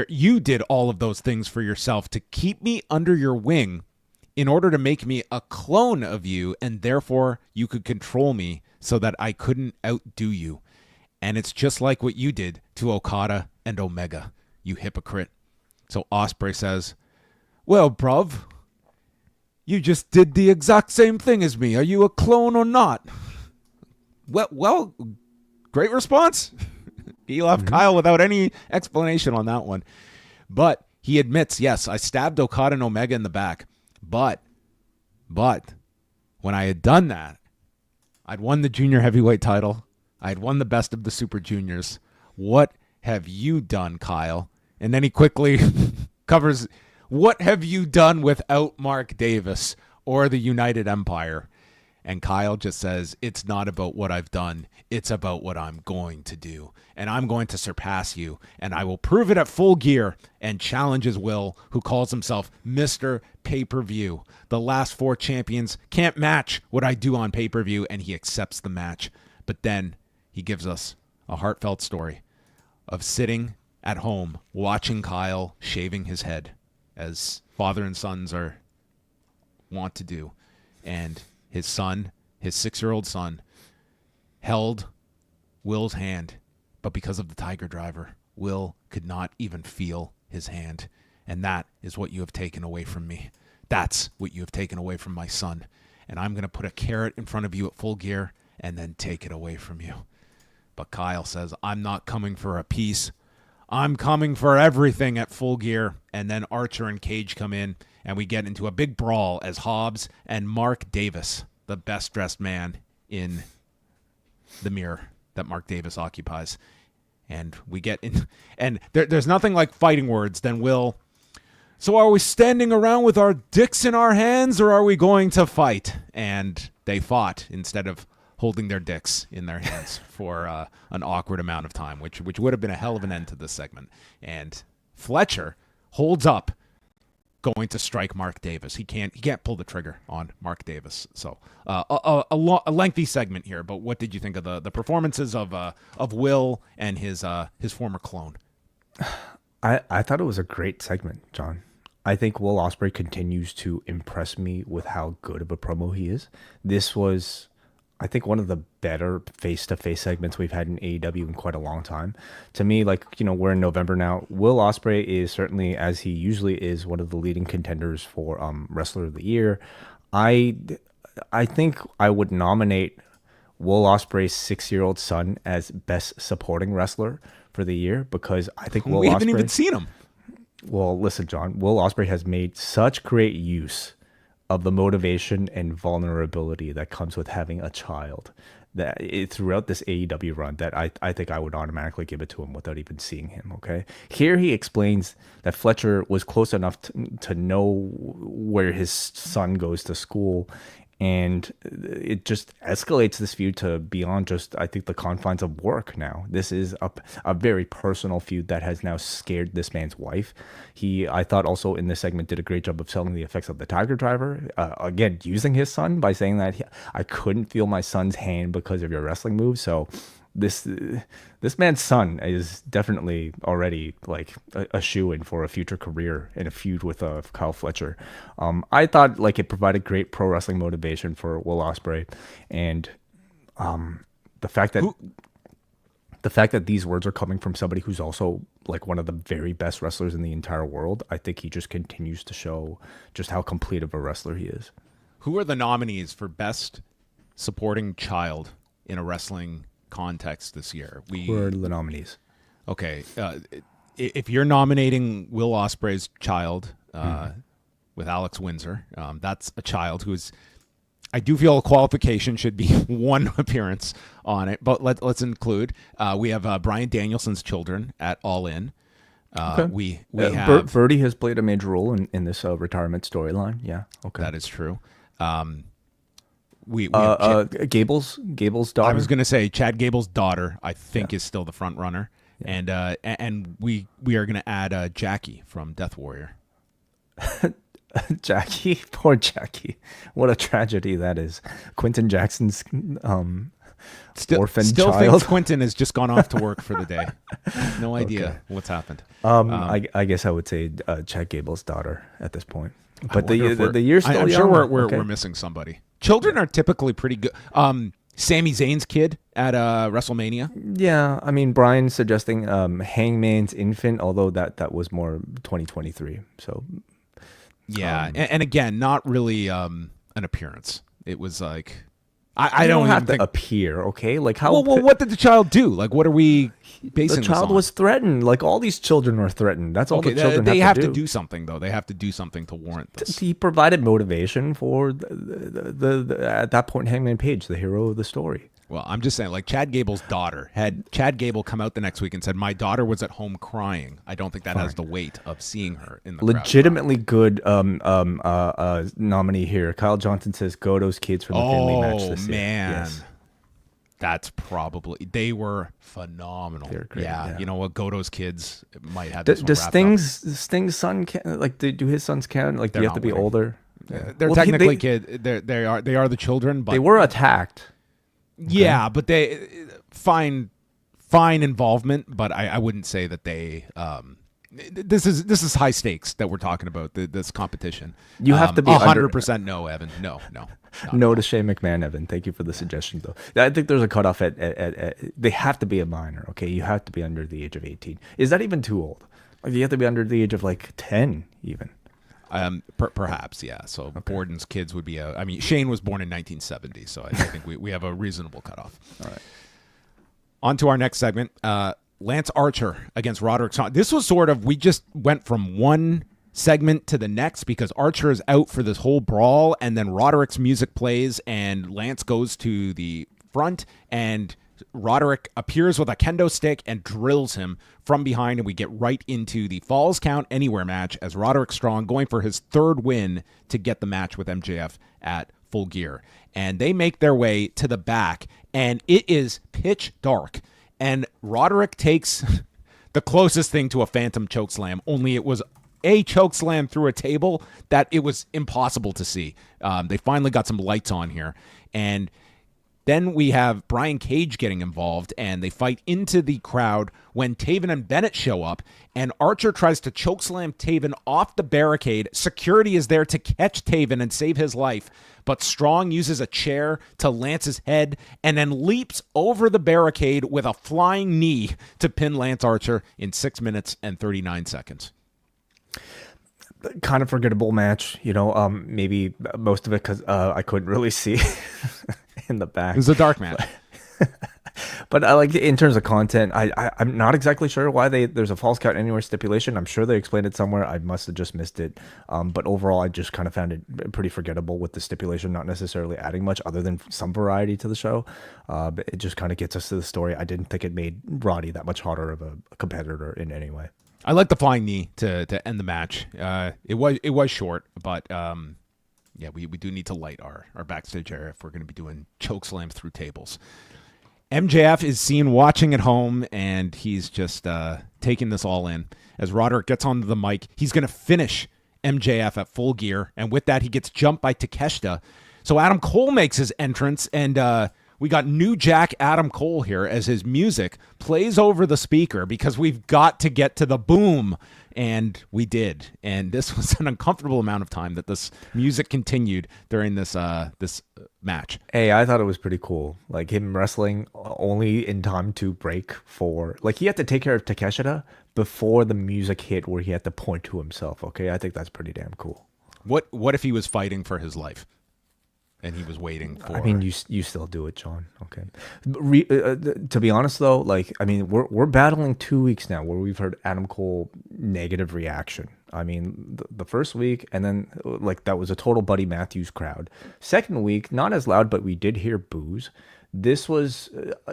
You did all of those things for yourself to keep me under your wing in order to make me a clone of you, and therefore you could control me so that I couldn't outdo you. And it's just like what you did to Okada and Omega, you hypocrite. So Ospreay says, well, bruv, you just did the exact same thing as me. Are you a clone or not? Well, great response. He left Kyle without any explanation on that one. But he admits, yes, I stabbed Okada and Omega in the back. But when I had done that, I'd won the junior heavyweight title. I'd won the best of the Super Juniors. What have you done, Kyle? And then he quickly covers, what have you done without Mark Davis or the United Empire? And Kyle just says, it's not about what I've done. It's about what I'm going to do. And I'm going to surpass you. And I will prove it at Full Gear, and challenges Will, who calls himself Mr. Pay-Per-View. The last 4 champions can't match what I do on pay-per-view, and he accepts the match. But then he gives us a heartfelt story of sitting at home watching Kyle shaving his head, as father and sons are wont to do. And his son, his 6-year-old son, held Will's hand, but because of the Tiger Driver, Will could not even feel his hand. And that is what you have taken away from me. That's what you have taken away from my son. And I'm going to put a carrot in front of you at Full Gear and then take it away from you. But Kyle says, I'm not coming for a piece. I'm coming for everything at Full Gear. And then Archer and Cage come in, and we get into a big brawl as Hobbs and Mark Davis, the best dressed man in the mirror that Mark Davis occupies. And we get in, and there's nothing like fighting words than Will. So are we standing around with our dicks in our hands, or are we going to fight? And they fought instead of holding their dicks in their hands for an awkward amount of time, which would have been a hell of an end to this segment. And Fletcher holds up, going to strike Mark Davis. He can't pull the trigger on Mark Davis. So a lengthy segment here. But what did you think of the performances of Will and his former clone? I thought it was a great segment, John. I think Will Ospreay continues to impress me with how good of a promo he is. This was, I think, one of the better face-to-face segments we've had in AEW in quite a long time. To me, like, we're in November now. Will Ospreay is certainly, as he usually is, one of the leading contenders for Wrestler of the Year. I think I would nominate Will Ospreay's 6-year-old son as best supporting wrestler for the year, because I think Will We haven't Ospreay, even seen him. well, listen, John, Will Ospreay has made such great use of the motivation and vulnerability that comes with having a child throughout this AEW run, that I think I would automatically give it to him without even seeing him. Okay, here he explains that Fletcher was close enough to know where his son goes to school, and it just escalates this feud to beyond just, I think, the confines of work now. This is a very personal feud that has now scared this man's wife. I thought also in this segment did a great job of selling the effects of the Tiger Driver. Again, using his son by saying that I couldn't feel my son's hand because of your wrestling moves. So this man's son is definitely already like a shoo-in for a future career in a feud with Kyle Fletcher. I thought like it provided great pro wrestling motivation for Will Ospreay, and the fact that these words are coming from somebody who's also like one of the very best wrestlers in the entire world, I think he just continues to show just how complete of a wrestler he is. Who are the nominees for best supporting child in a wrestling context this year? Who are the nominees? Okay, if you're nominating Will Ospreay's child with Alex Windsor, that's a child who is, I do feel a qualification should be one appearance on it, but let's include we have Bryan Danielson's children at All In. Okay. We have Brody has played a major role in this retirement storyline. Yeah, okay, that is true. We have Gable's daughter. I was going to say Chad Gable's daughter, I think, is still the front runner, and we are going to add Jackie from Death Warrior. Jackie, poor Jackie. What a tragedy that is. Quentin Jackson's orphan still child. thinks Quentin has just gone off to work for the day. No idea what's happened. I guess I would say Chad Gable's daughter at this point. But the year's still I'm young. sure we're Okay. missing somebody. Children are typically pretty good. Sami Zayn's kid at WrestleMania. Yeah, I mean, Brian's suggesting Hangman's infant, although that was more 2023. So yeah, and again, not really an appearance. It was like I I don't don't have even to think. appear, okay? Like how Well, what did the child do? Like, what are we basing the child this on? was threatened. Like all these children were threatened. That's all Okay, the children they have have to to do something though. They have to do something to warrant this. He provided motivation for the at that point Hangman Page, the hero of the story. Well, I'm just saying, like Chad Gable's daughter, had Chad Gable come out the next week and said, "My daughter was at home crying," I don't think that has the weight of seeing her in the crowd. Legitimately good nominee here. Kyle Johnson says Goto's kids from the Finley match this year. Man. Yes. That's probably, they were phenomenal. They were great, yeah, yeah. you know what? Goto's kids might have this one Does wrapped up. Sting's son like do his sons count? Like do They're you have to not be winning. older? They're Well, technically kid. They are the children, but They were attacked. yeah, but they fine involvement. But I wouldn't say that they. This is high stakes that we're talking about. This competition. You have to be under- 100% no, Evan. No. No to Shane McMahon, Evan. Thank you for the suggestion, though. I think there's a cutoff at they have to be a minor. Okay, you have to be under the age of 18. Is that even too old? Like you have to be under the age of like 10, even. Perhaps, yeah. So Borden's kids would be I mean, Shane was born in 1970, so I think we have a reasonable cutoff. All right. On to our next segment. Lance Archer against Roderick. This was sort of, we just went from one segment to the next because Archer is out for this whole brawl, and then Roderick's music plays, and Lance goes to the front, and Roderick appears with a kendo stick and drills him from behind, and we get right into the Falls Count Anywhere match as Roderick Strong going for his third win to get the match with MJF at Full Gear. And they make their way to the back, and it is pitch dark, and Roderick takes the closest thing to a phantom chokeslam, only it was a chokeslam through a table that it was impossible to see. They finally got some lights on here, and then we have Brian Cage getting involved, and they fight into the crowd when Taven and Bennett show up, and Archer tries to chokeslam Taven off the barricade. Security is there to catch Taven and save his life, but Strong uses a chair to lance his head and then leaps over the barricade with a flying knee to pin Lance Archer in 6 minutes and 39 seconds. Kind of forgettable match, you know. Maybe most of it because I couldn't really see in the back. It was a dark match. But I like in terms of content, I'm not exactly sure why there's a false count anywhere stipulation. I'm sure they explained it somewhere. I must have just missed it. But overall, I just kind of found it pretty forgettable with the stipulation, not necessarily adding much other than some variety to the show. But it just kind of gets us to the story. I didn't think it made Roddy that much hotter of a competitor in any way. I like the flying knee to end the match. It was short, but yeah, we do need to light our backstage area if we're going to be doing choke slams through tables. MJF is seen watching at home, and he's just taking this all in. As Roderick gets onto the mic, he's going to finish MJF at Full Gear, and with that, he gets jumped by Takeshita. So Adam Cole makes his entrance, and we got New Jack Adam Cole here as his music plays over the speaker because we've got to get to the boom, and we did. And this was an uncomfortable amount of time that this music continued during this match. Hey, I thought it was pretty cool. Like him wrestling only in time to break for, like he had to take care of Takeshita before the music hit where he had to point to himself. Okay, I think that's pretty damn cool. What if he was fighting for his life? And he was waiting for. I mean, you still do it, John. Okay. To be honest, though, like I mean, we're battling 2 weeks now where we've heard Adam Cole negative reaction. I mean, the first week, and then like that was a total Buddy Matthews crowd. Second week, not as loud, but we did hear boos. This was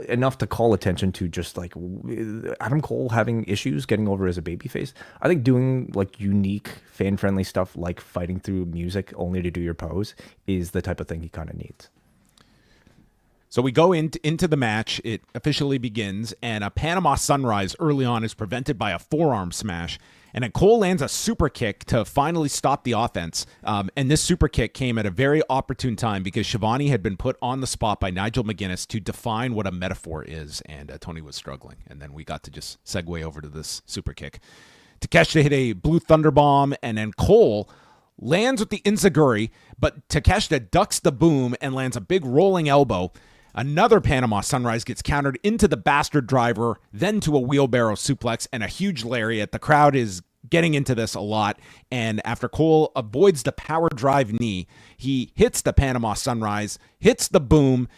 enough to call attention to just like Adam Cole having issues getting over as a babyface. I think doing like unique fan-friendly stuff like fighting through music only to do your pose is the type of thing he kind of needs. So we go into the match. It officially begins, and a Panama Sunrise early on is prevented by a forearm smash. And then Cole lands a super kick to finally stop the offense. And this super kick came at a very opportune time because Shivani had been put on the spot by Nigel McGuinness to define what a metaphor is. And Tony was struggling. And then we got to just segue over to this super kick. Takeshita hit a blue thunder bomb, and then Cole lands with the enziguri, but Takeshita ducks the boom and lands a big rolling elbow. Another Panama Sunrise gets countered into the bastard driver, then to a wheelbarrow suplex and a huge lariat. The crowd is getting into this a lot, and after Cole avoids the power drive knee, he hits the Panama Sunrise, hits the boom,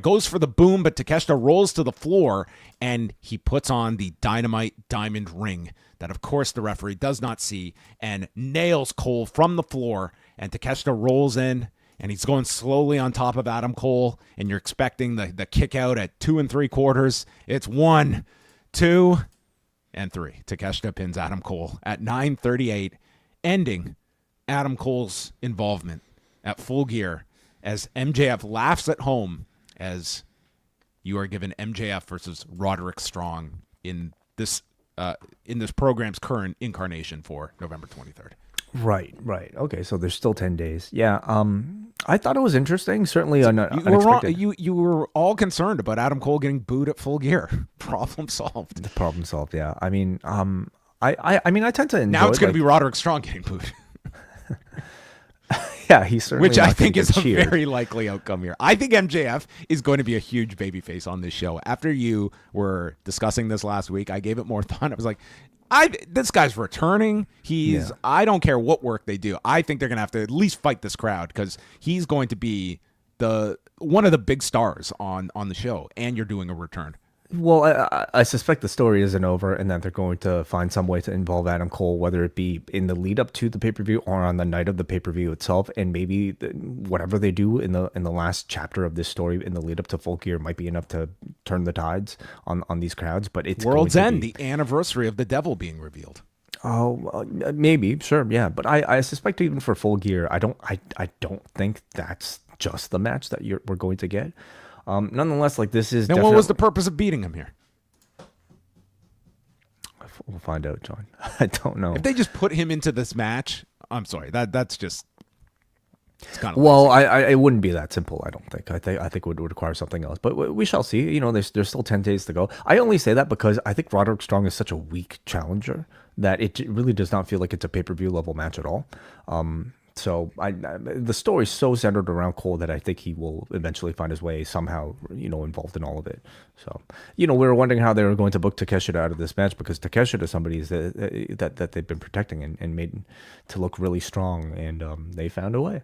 goes for the boom, but Takeshita rolls to the floor, and he puts on the Dynamite Diamond Ring that, of course, the referee does not see, and nails Cole from the floor, and Takeshita rolls in, and he's going slowly on top of Adam Cole, and you're expecting the kick out at 2 3/4. It's 1, 2, and 3. Takeshita pins Adam Cole at 9:38, ending Adam Cole's involvement at Full Gear as MJF laughs at home as you are given MJF versus Roderick Strong in this program's current incarnation for November 23rd. Right. Okay, so there's still 10 days. Yeah. I thought it was interesting. Certainly you unexpected. were wrong. You were all concerned about Adam Cole getting booed at Full Gear. Problem solved. The problem solved. Yeah. I mean, I tend to enjoy. Now it's going to be Roderick Strong getting booed. Yeah, he's certainly. Which I think is a very likely outcome here. I think MJF is going to be a huge babyface on this show. After you were discussing this last week, I gave it more thought. I was like, this guy's returning. I don't care what work they do. I think they're going to have to at least fight this crowd because he's going to be one of the big stars on the show, and you're doing a return. Well, I suspect the story isn't over and that they're going to find some way to involve Adam Cole, whether it be in the lead up to the pay-per-view or on the night of the pay-per-view itself. And maybe whatever they do in the last chapter of this story in the lead up to Full Gear might be enough to turn the tides on these crowds. But it's World's End, the anniversary of the Devil being revealed. Oh, maybe. Sure. Yeah. But I suspect even for Full Gear, I don't think that's just the match that we're going to get. Nonetheless, like this is. Then what was the purpose of beating him here? We'll find out, John. I don't know. If they just put him into this match, I'm sorry. That's just. It's kind of well, it wouldn't be that simple. I don't think. I think it would require something else. But we shall see. You know, there's still 10 days to go. I only say that because I think Roderick Strong is such a weak challenger that it really does not feel like it's a pay-per-view level match at all. So the story's so centered around Cole that I think he will eventually find his way somehow, involved in all of it. So, we were wondering how they were going to book Takeshita out of this match because Takeshita is somebody that they've been protecting and made to look really strong, and they found a way.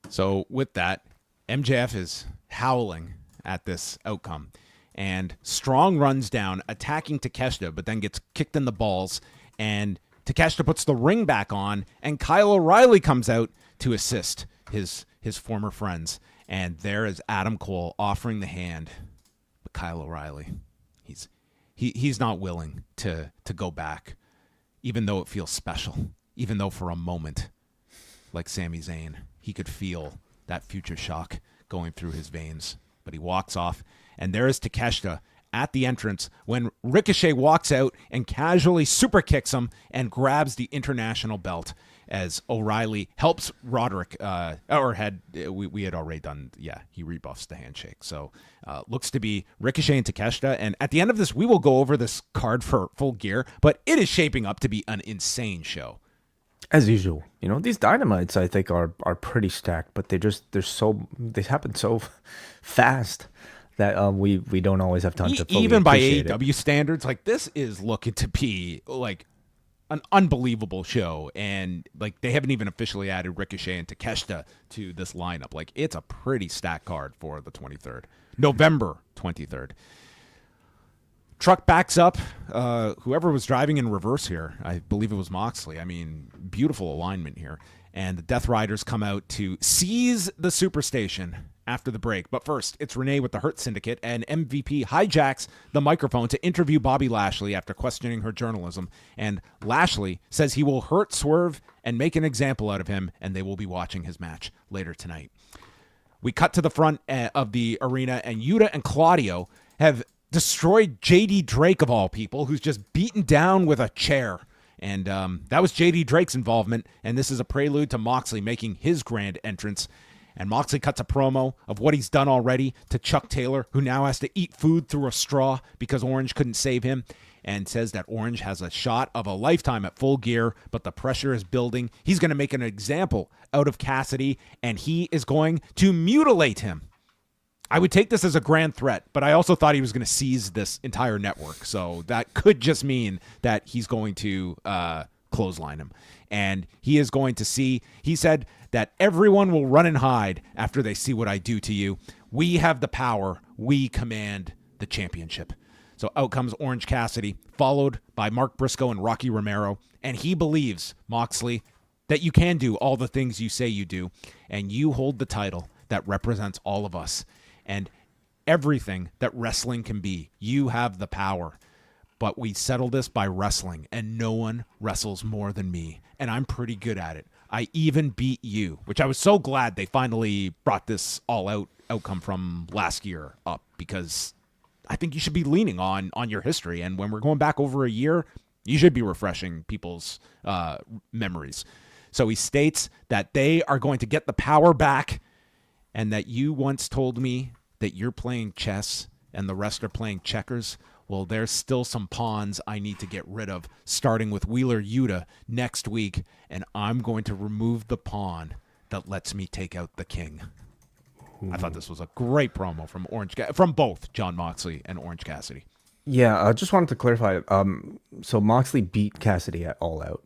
So with that, MJF is howling at this outcome. And Strong runs down, attacking Takeshita, but then gets kicked in the balls. And Takeshita puts the ring back on, and Kyle O'Reilly comes out to assist his former friends. And there is Adam Cole offering the hand. But Kyle O'Reilly, he's not willing to go back, even though it feels special, even though for a moment, like Sami Zayn, he could feel that future shock going through his veins. But he walks off, and there is Takeshita at the entrance when Ricochet walks out and casually super kicks him and grabs the international belt as O'Reilly helps Roderick, we had already done, he rebuffs the handshake. So looks to be Ricochet and Takeshita. And at the end of this, we will go over this card for Full Gear, but it is shaping up to be an insane show. As usual, these Dynamites I think are pretty stacked, but they happen so fast that we don't always have time to fully even by appreciate AEW standards. Like, this is looking to be like an unbelievable show, and like they haven't even officially added Ricochet and Takeshita to this lineup. Like, it's a pretty stacked card for the 23rd, November 23rd. Truck backs up. Whoever was driving in reverse here, I believe it was Moxley. I mean, beautiful alignment here. And the Death Riders come out to seize the Superstation after the break. But first, it's Renee with the Hurt Syndicate, and MVP hijacks the microphone to interview Bobby Lashley after questioning her journalism. And Lashley says he will hurt Swerve and make an example out of him, and they will be watching his match later tonight. We cut to the front of the arena, and Yuta and Claudio have destroyed JD Drake, of all people, who's just beaten down with a chair. And that was JD Drake's involvement, and this is a prelude to Moxley making his grand entrance. And Moxley cuts a promo of what he's done already to Chuck Taylor, who now has to eat food through a straw because Orange couldn't save him, and says that Orange has a shot of a lifetime at Full Gear, but the pressure is building. He's going to make an example out of Cassidy, and he is going to mutilate him. I would take this as a grand threat, but I also thought he was going to seize this entire network. So that could just mean that he's going to clothesline him. And he is going to see, he said that everyone will run and hide after they see what I do to you. We have the power. We command the championship. So out comes Orange Cassidy, followed by Mark Briscoe and Rocky Romero. And he believes, Moxley, that you can do all the things you say you do. And you hold the title that represents all of us. And everything that wrestling can be. You have the power. But we settle this by wrestling, and no one wrestles more than me. And I'm pretty good at it. I even beat you, which I was so glad they finally brought this all-out outcome from last year up, because I think you should be leaning on your history. And when we're going back over a year, you should be refreshing people's memories. So he states that they are going to get the power back, and that you once told me that you're playing chess and the rest are playing checkers. Well, there's still some pawns I need to get rid of, starting with Wheeler Yuta next week, and I'm going to remove the pawn that lets me take out the king. Ooh. I thought this was a great promo from both Jon Moxley and Orange Cassidy. Yeah, I just wanted to clarify. So Moxley beat Cassidy at All Out.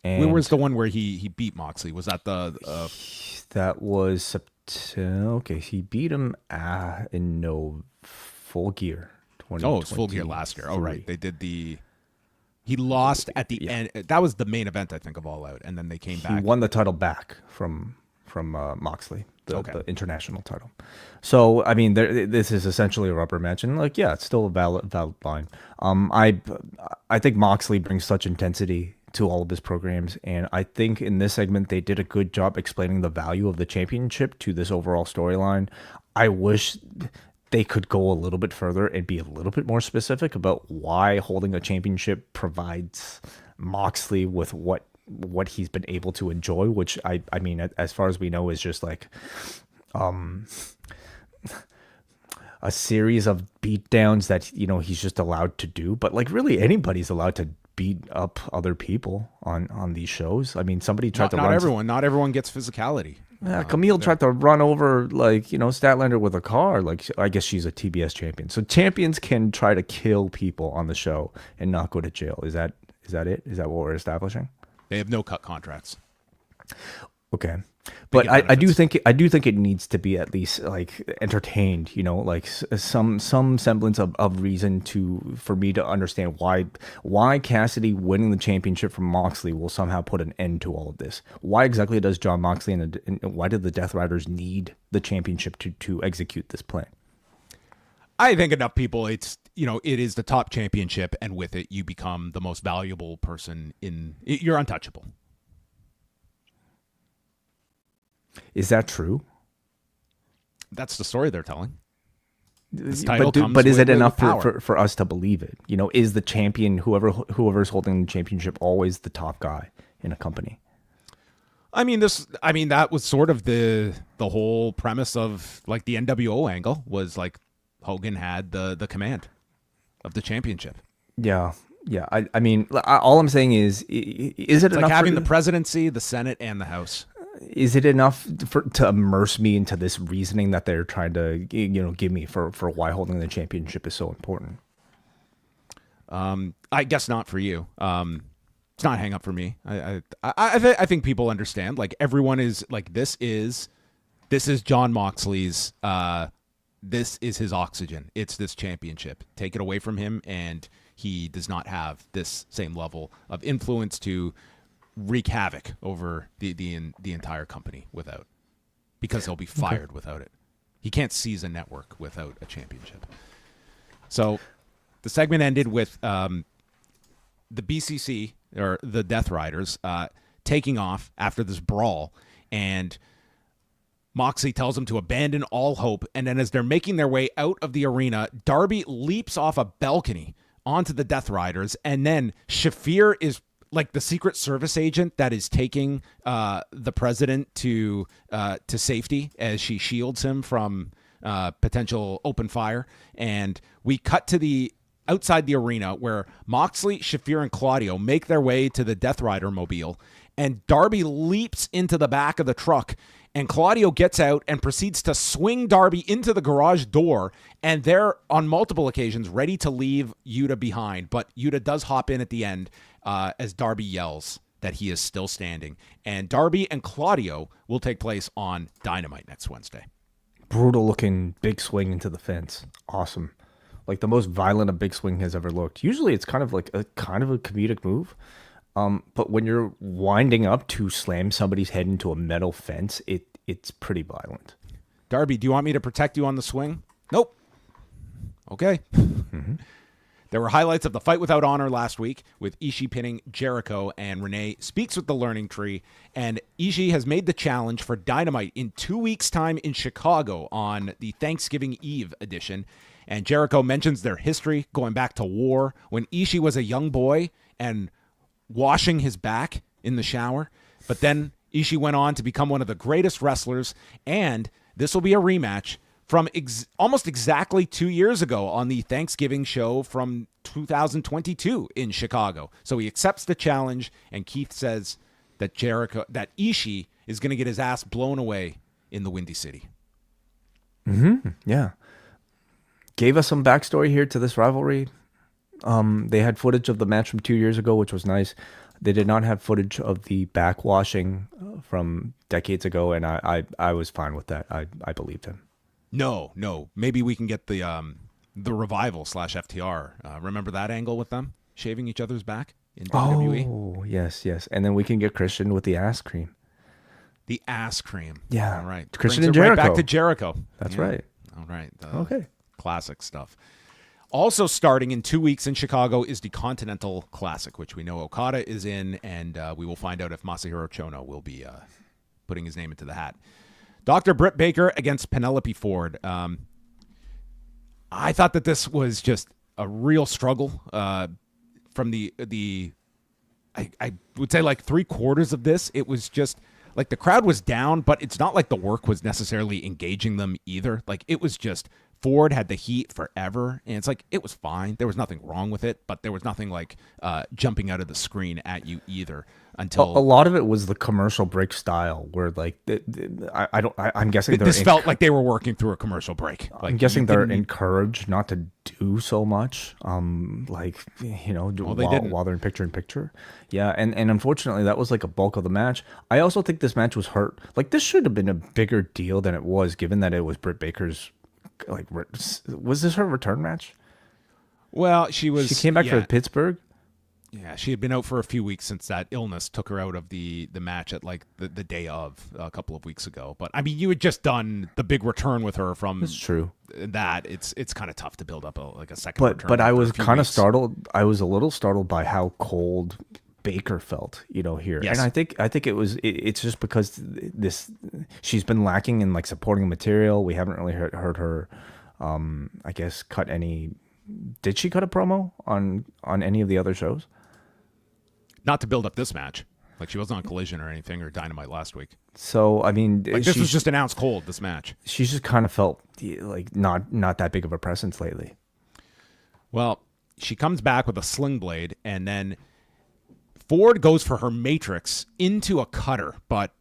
And where was the one where he beat Moxley? Was that that was September? Okay, he beat him in Full Gear. Oh, it was Full Gear last year. Oh, right. They did he lost at the end. That was the main event, I think, of All Out. And then they came back. He won the title back from Moxley, the international title. So, I mean, this is essentially a rubber match. And, it's still a valid line. I think Moxley brings such intensity to all of his programs, and I think in this segment they did a good job explaining the value of the championship to this overall storyline. I wish they could go a little bit further and be a little bit more specific about why holding a championship provides Moxley with what he's been able to enjoy, which I mean, as far as we know, is just like a series of beatdowns that he's just allowed to do. But really anybody's allowed to beat up other people on these shows. I mean, somebody tried to run. Not everyone gets physicality. Yeah, Camille tried to run over Statlander with a car. I guess she's a TBS champion. So champions can try to kill people on the show and not go to jail. Is that it? Is that what we're establishing? They have no cut contracts. Okay. But it I do benefits. think it needs to be at least like entertained, like some semblance of reason for me to understand why Cassidy winning the championship from Moxley will somehow put an end to all of this. Why exactly does John Moxley and why did the Death Riders need the championship to execute this plan? I think enough people, it is the top championship, and with it, you become the most valuable person you're untouchable. Is that true? That's the story they're telling. This title comes But is with, it enough power. for us to believe it? Is the champion, whoever's holding the championship, always the top guy in a company? I mean, that was sort of the whole premise of like the NWO angle was like Hogan had the command of the championship. Yeah. I mean, all I'm saying is it It's enough like having the presidency, the Senate, and the House. Is it enough to immerse me into this reasoning that they're trying to give me for why holding the championship is so important? I guess not for you. It's not a hang up for me. I think people understand. Like everyone is like this is John Moxley's. This is his oxygen. It's this championship. Take it away from him, and he does not have this same level of influence to wreak havoc over the entire company because he'll be fired without it. He can't seize a network without a championship. So the segment ended with the BCC or the Death Riders taking off after this brawl, and Moxley tells them to abandon all hope. And then as they're making their way out of the arena, Darby leaps off a balcony onto the Death Riders, and then Shafir is like the Secret Service agent that is taking the president to safety as she shields him from potential open fire. And we cut to the outside the arena where Moxley, Shafir, and Claudio make their way to the Death Rider mobile, and Darby leaps into the back of the truck, and Claudio gets out and proceeds to swing Darby into the garage door, and they're on multiple occasions ready to leave Yuta behind, but Yuta does hop in at the end as Darby yells that he is still standing. And Darby and Claudio will take place on Dynamite next Wednesday. Brutal looking big swing into the fence. Awesome. Like the most violent a big swing has ever looked. Usually it's kind of a comedic move. But when you're winding up to slam somebody's head into a metal fence, it's pretty violent. Darby, do you want me to protect you on the swing? Nope. Okay. Mm-hmm. There were highlights of the Fight Without Honor last week with Ishii pinning Jericho, and Renee speaks with the Learning Tree, and Ishii has made the challenge for Dynamite in 2 weeks' time in Chicago on the Thanksgiving Eve edition. And Jericho mentions their history going back to war when Ishii was a young boy and washing his back in the shower. But then Ishii went on to become one of the greatest wrestlers, and this will be a rematch from almost exactly 2 years ago on the Thanksgiving show from 2022 in Chicago. So he accepts the challenge, and Keith says that Ishii is going to get his ass blown away in the Windy City. Mm-hmm. Yeah. Gave us some backstory here to this rivalry. They had footage of the match from 2 years ago, which was nice. They did not have footage of the backwashing from decades ago, and I was fine with that. I believed him. No. Maybe we can get the Revival / FTR. Remember that angle with them shaving each other's back in WWE? Oh, yes. And then we can get Christian with the ass cream. The ass cream. Yeah. All right. Christian Brings and it Jericho. right back to Jericho. That's right. All right. Okay. Classic stuff. Also starting in 2 weeks in Chicago is the Continental Classic, which we know Okada is in, and we will find out if Masahiro Chono will be putting his name into the hat. Dr. Britt Baker against Penelope Ford. I thought that this was just a real struggle from the I would say like 3/4 of this. It was just like the crowd was down, but it's not like the work was necessarily engaging them either. Like it was just Ford had the heat forever, and it's like it was fine. There was nothing wrong with it, but there was nothing like jumping out of the screen at you either. until a lot of it was the commercial break style, where like I'm guessing this felt like they were working through a commercial break. I'm guessing they're encouraged not to do so much, like while they're in picture. Yeah, and unfortunately that was like a bulk of the match. I also think this match was hurt. Like this should have been a bigger deal than it was, given that it was Britt Baker's. Like, was this her return match? Well, she came back for Pittsburgh. Yeah, she had been out for a few weeks since that illness took her out of the match at like the day of a couple of weeks ago. But I mean, you had just done the big return with her from. That's true. That it's kind of tough to build up a second. Return but I was kind of startled. I was a little startled by how cold Baker felt, here. Yes. And I think it's just because she's been lacking in like supporting material. We haven't really heard her, I guess, cut any. Did she cut a promo on any of the other shows? Not to build up this match. Like she wasn't on Collision or anything or Dynamite last week. So, I mean, like this was just announced cold, this match. She's just kind of felt like not that big of a presence lately. Well, she comes back with a sling blade, and then Ford goes for her Matrix into a cutter, but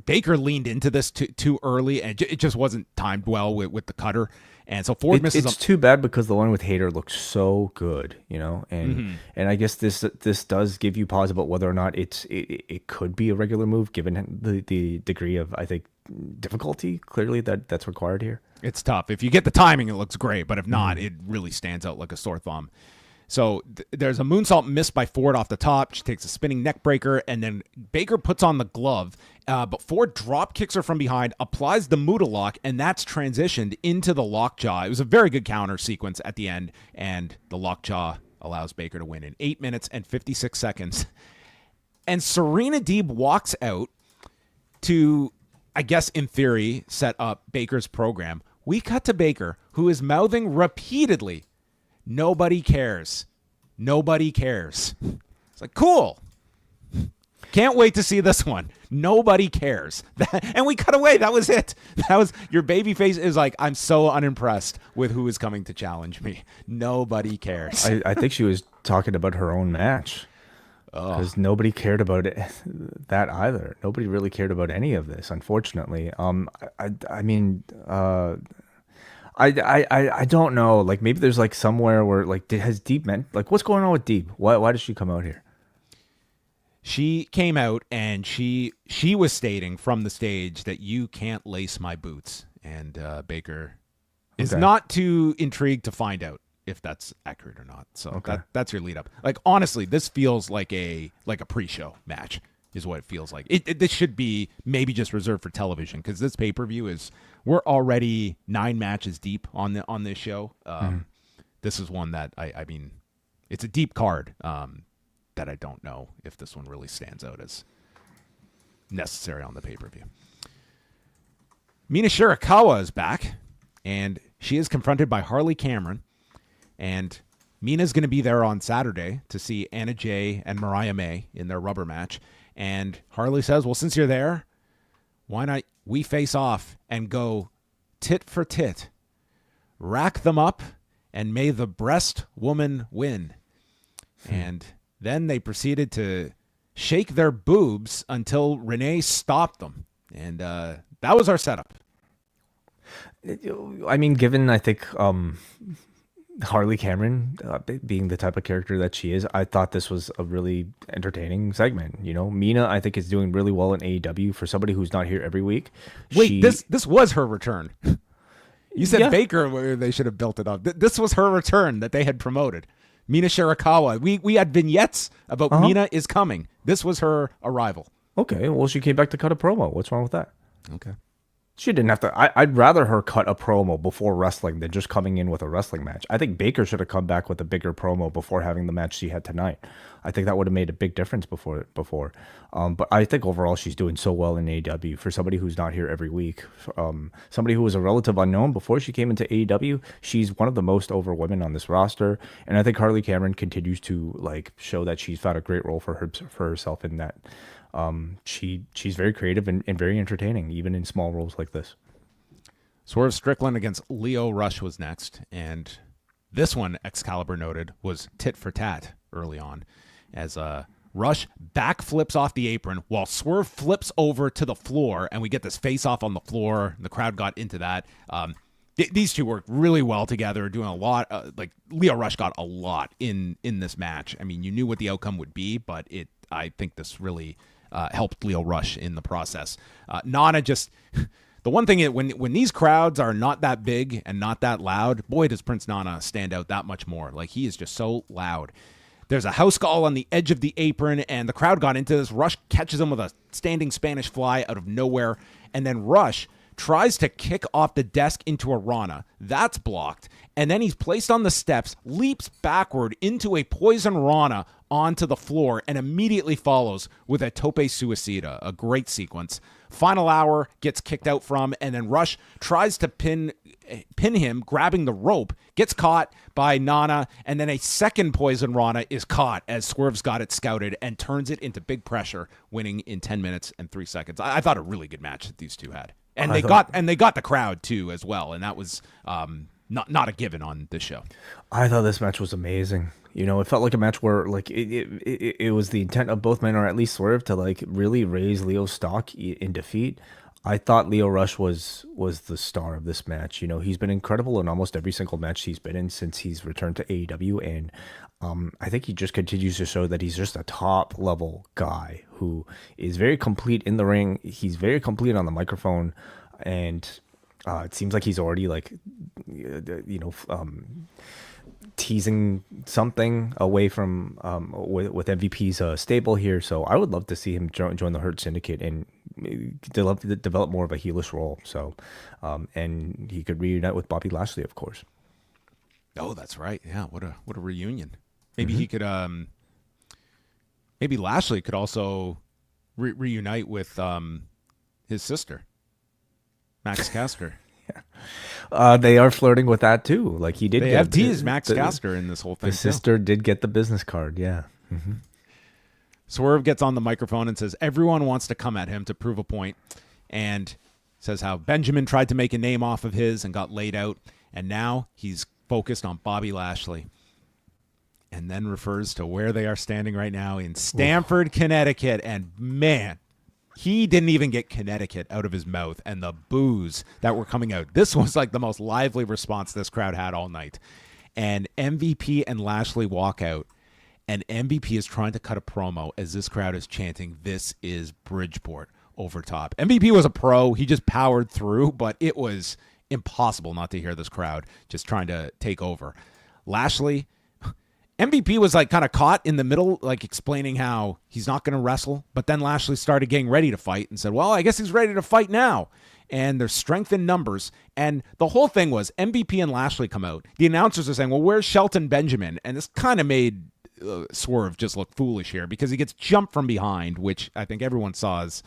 Baker leaned into this too early, and it just wasn't timed well with the cutter. And so Ford misses. It's too bad because the one with Hayter looks so good, and I guess this does give you pause about whether or not it could be a regular move given the degree of, I think, difficulty clearly that's required here. It's tough. If you get the timing, it looks great, but if not, it really stands out like a sore thumb. So there's a moonsault missed by Ford off the top. She takes a spinning neck breaker, and then Baker puts on the glove. But Ford drop kicks her from behind, applies the Muda lock, and that's transitioned into the lockjaw. It was a very good counter sequence at the end, and the lockjaw allows Baker to win in 8 minutes and 56 seconds. And Serena Deeb walks out to, I guess in theory, set up Baker's program. We cut to Baker, who is mouthing repeatedly, "Nobody cares. Nobody cares." It's like, cool. Can't wait to see this one. Nobody cares. And we cut away. That was it. That was your baby face is like, I'm so unimpressed with who is coming to challenge me. Nobody cares. I think she was talking about her own match. Because nobody cared about that either. Nobody really cared about any of this, unfortunately. I mean, I don't know. Like maybe there's like somewhere where like has Deep meant like what's going on with Deep? Why does she come out here? She came out and she was stating from the stage that you can't lace my boots, and Baker is not too intrigued to find out if that's accurate or not. So that's your lead up. Like honestly, this feels like a pre-show match is what it feels like. This should be maybe just reserved for television because this pay-per-view we're already 9 matches deep on this show. This is one that I mean, it's a deep card that I don't know if this one really stands out as necessary on the pay-per-view. Mina Shirakawa is back, and she is confronted by Harley Cameron, and Mina's going to be there on Saturday to see Anna Jay and Mariah May in their rubber match, and Harley says, well, since you're there, why not we face off and go tit for tit, rack them up, and may the breast woman win. And then they proceeded to shake their boobs until Renee stopped them. And that was our setup. I mean, given, I think, Harley Cameron being the type of character that she is, I thought this was a really entertaining segment. Mina, I think, is doing really well in AEW for somebody who's not here every week. Wait, this was her return. You said Baker, they should have built it up. This was her return that they had promoted. Mina Shirakawa. We had vignettes about Mina is coming. This was her arrival. Okay, well, she came back to cut a promo. What's wrong with that? Okay. She didn't have to. I'd rather her cut a promo before wrestling than just coming in with a wrestling match. I think Baker should have come back with a bigger promo before having the match she had tonight. I think that would have made a big difference before. But I think overall she's doing so well in AEW for somebody who's not here every week. Somebody who was a relative unknown before she came into AEW. She's one of the most over women on this roster, and I think Harley Cameron continues to like show that she's found a great role for herself in that. She's very creative and very entertaining, even in small roles like this. Swerve Strickland against Leo Rush was next, and this one, Excalibur noted, was tit for tat early on, as Rush backflips off the apron while Swerve flips over to the floor, and we get this face-off on the floor. The crowd got into that. These two worked really well together, doing a lot. Lio Rush got a lot in this match. I mean, you knew what the outcome would be, but I think this really helped Lio Rush in the process. Nana just... The one thing is, when these crowds are not that big and not that loud, boy, does Prince Nana stand out that much more. Like, he is just so loud. There's a house call on the edge of the apron, and the crowd got into this. Rush catches him with a standing Spanish fly out of nowhere, and then Rush tries to kick off the desk into a Rana. That's blocked, and then he's placed on the steps, leaps backward into a poison Rana onto the floor, and immediately follows with a tope suicida, a great sequence. Final hour gets kicked out from, and then Rush tries to pin him, grabbing the rope, gets caught by Nana, and then a second poison Rana is caught as Swerve's got it scouted and turns it into big pressure, winning in 10 minutes and 3 seconds. I thought a really good match that these two had. And they got the crowd too as well, and that was not a given on this show. I thought this match was amazing. You know, it felt like a match where like it was the intent of both men, or at least Swerve, to like really raise Leo's stock in defeat. I thought Lio Rush was the star of this match. You know, he's been incredible in almost every single match he's been in since he's returned to AEW, and I think he just continues to show that he's just a top level guy who is very complete in the ring. He's very complete on the microphone, and it seems like he's already like, teasing something away from with MVP's stable here. So I would love to see him join the Hurt Syndicate and develop more of a heelish role. So, and he could reunite with Bobby Lashley, of course. Oh, that's right. Yeah, what a reunion. Maybe he could. Maybe Lashley could also reunite with his sister, Max Caster. They are flirting with that too. Like he did. They have teased Max Caster in this whole thing. The sister did get the business card. Yeah. Mm-hmm. Swerve gets on the microphone and says everyone wants to come at him to prove a point, and says how Benjamin tried to make a name off of his and got laid out, and now he's focused on Bobby Lashley. And then refers to where they are standing right now in Stamford, Connecticut, and man, he didn't even get Connecticut out of his mouth, and the boos that were coming out. This was like the most lively response this crowd had all night. And MVP and Lashley walk out, and MVP is trying to cut a promo as this crowd is chanting, "This is Bridgeport," over top. MVP was a pro. He just powered through, but it was impossible not to hear this crowd just trying to take over. Lashley... MVP was like kind of caught in the middle, like explaining how he's not going to wrestle. But then Lashley started getting ready to fight and said, well, I guess he's ready to fight now. And there's strength in numbers. And the whole thing was MVP and Lashley come out. The announcers are saying, well, where's Shelton Benjamin? And this kind of made Swerve just look foolish here because he gets jumped from behind, which I think everyone saw as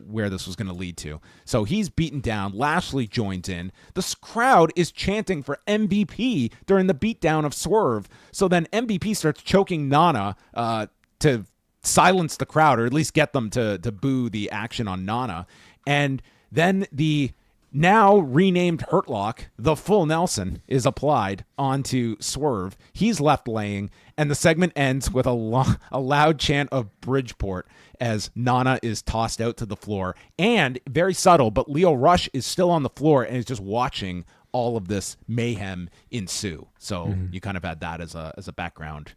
where this was going to lead to. So he's beaten down. Lashley joins in. The crowd is chanting for MVP during the beatdown of Swerve. So then MVP starts choking Nana to silence the crowd, or at least get them to boo the action on Nana. And then the now renamed Hurt Lock, the full Nelson, is applied onto Swerve. He's left laying, and the segment ends with a loud chant of Bridgeport as Nana is tossed out to the floor. And very subtle, but Lio Rush is still on the floor and is just watching all of this mayhem ensue. So you kind of had that as a background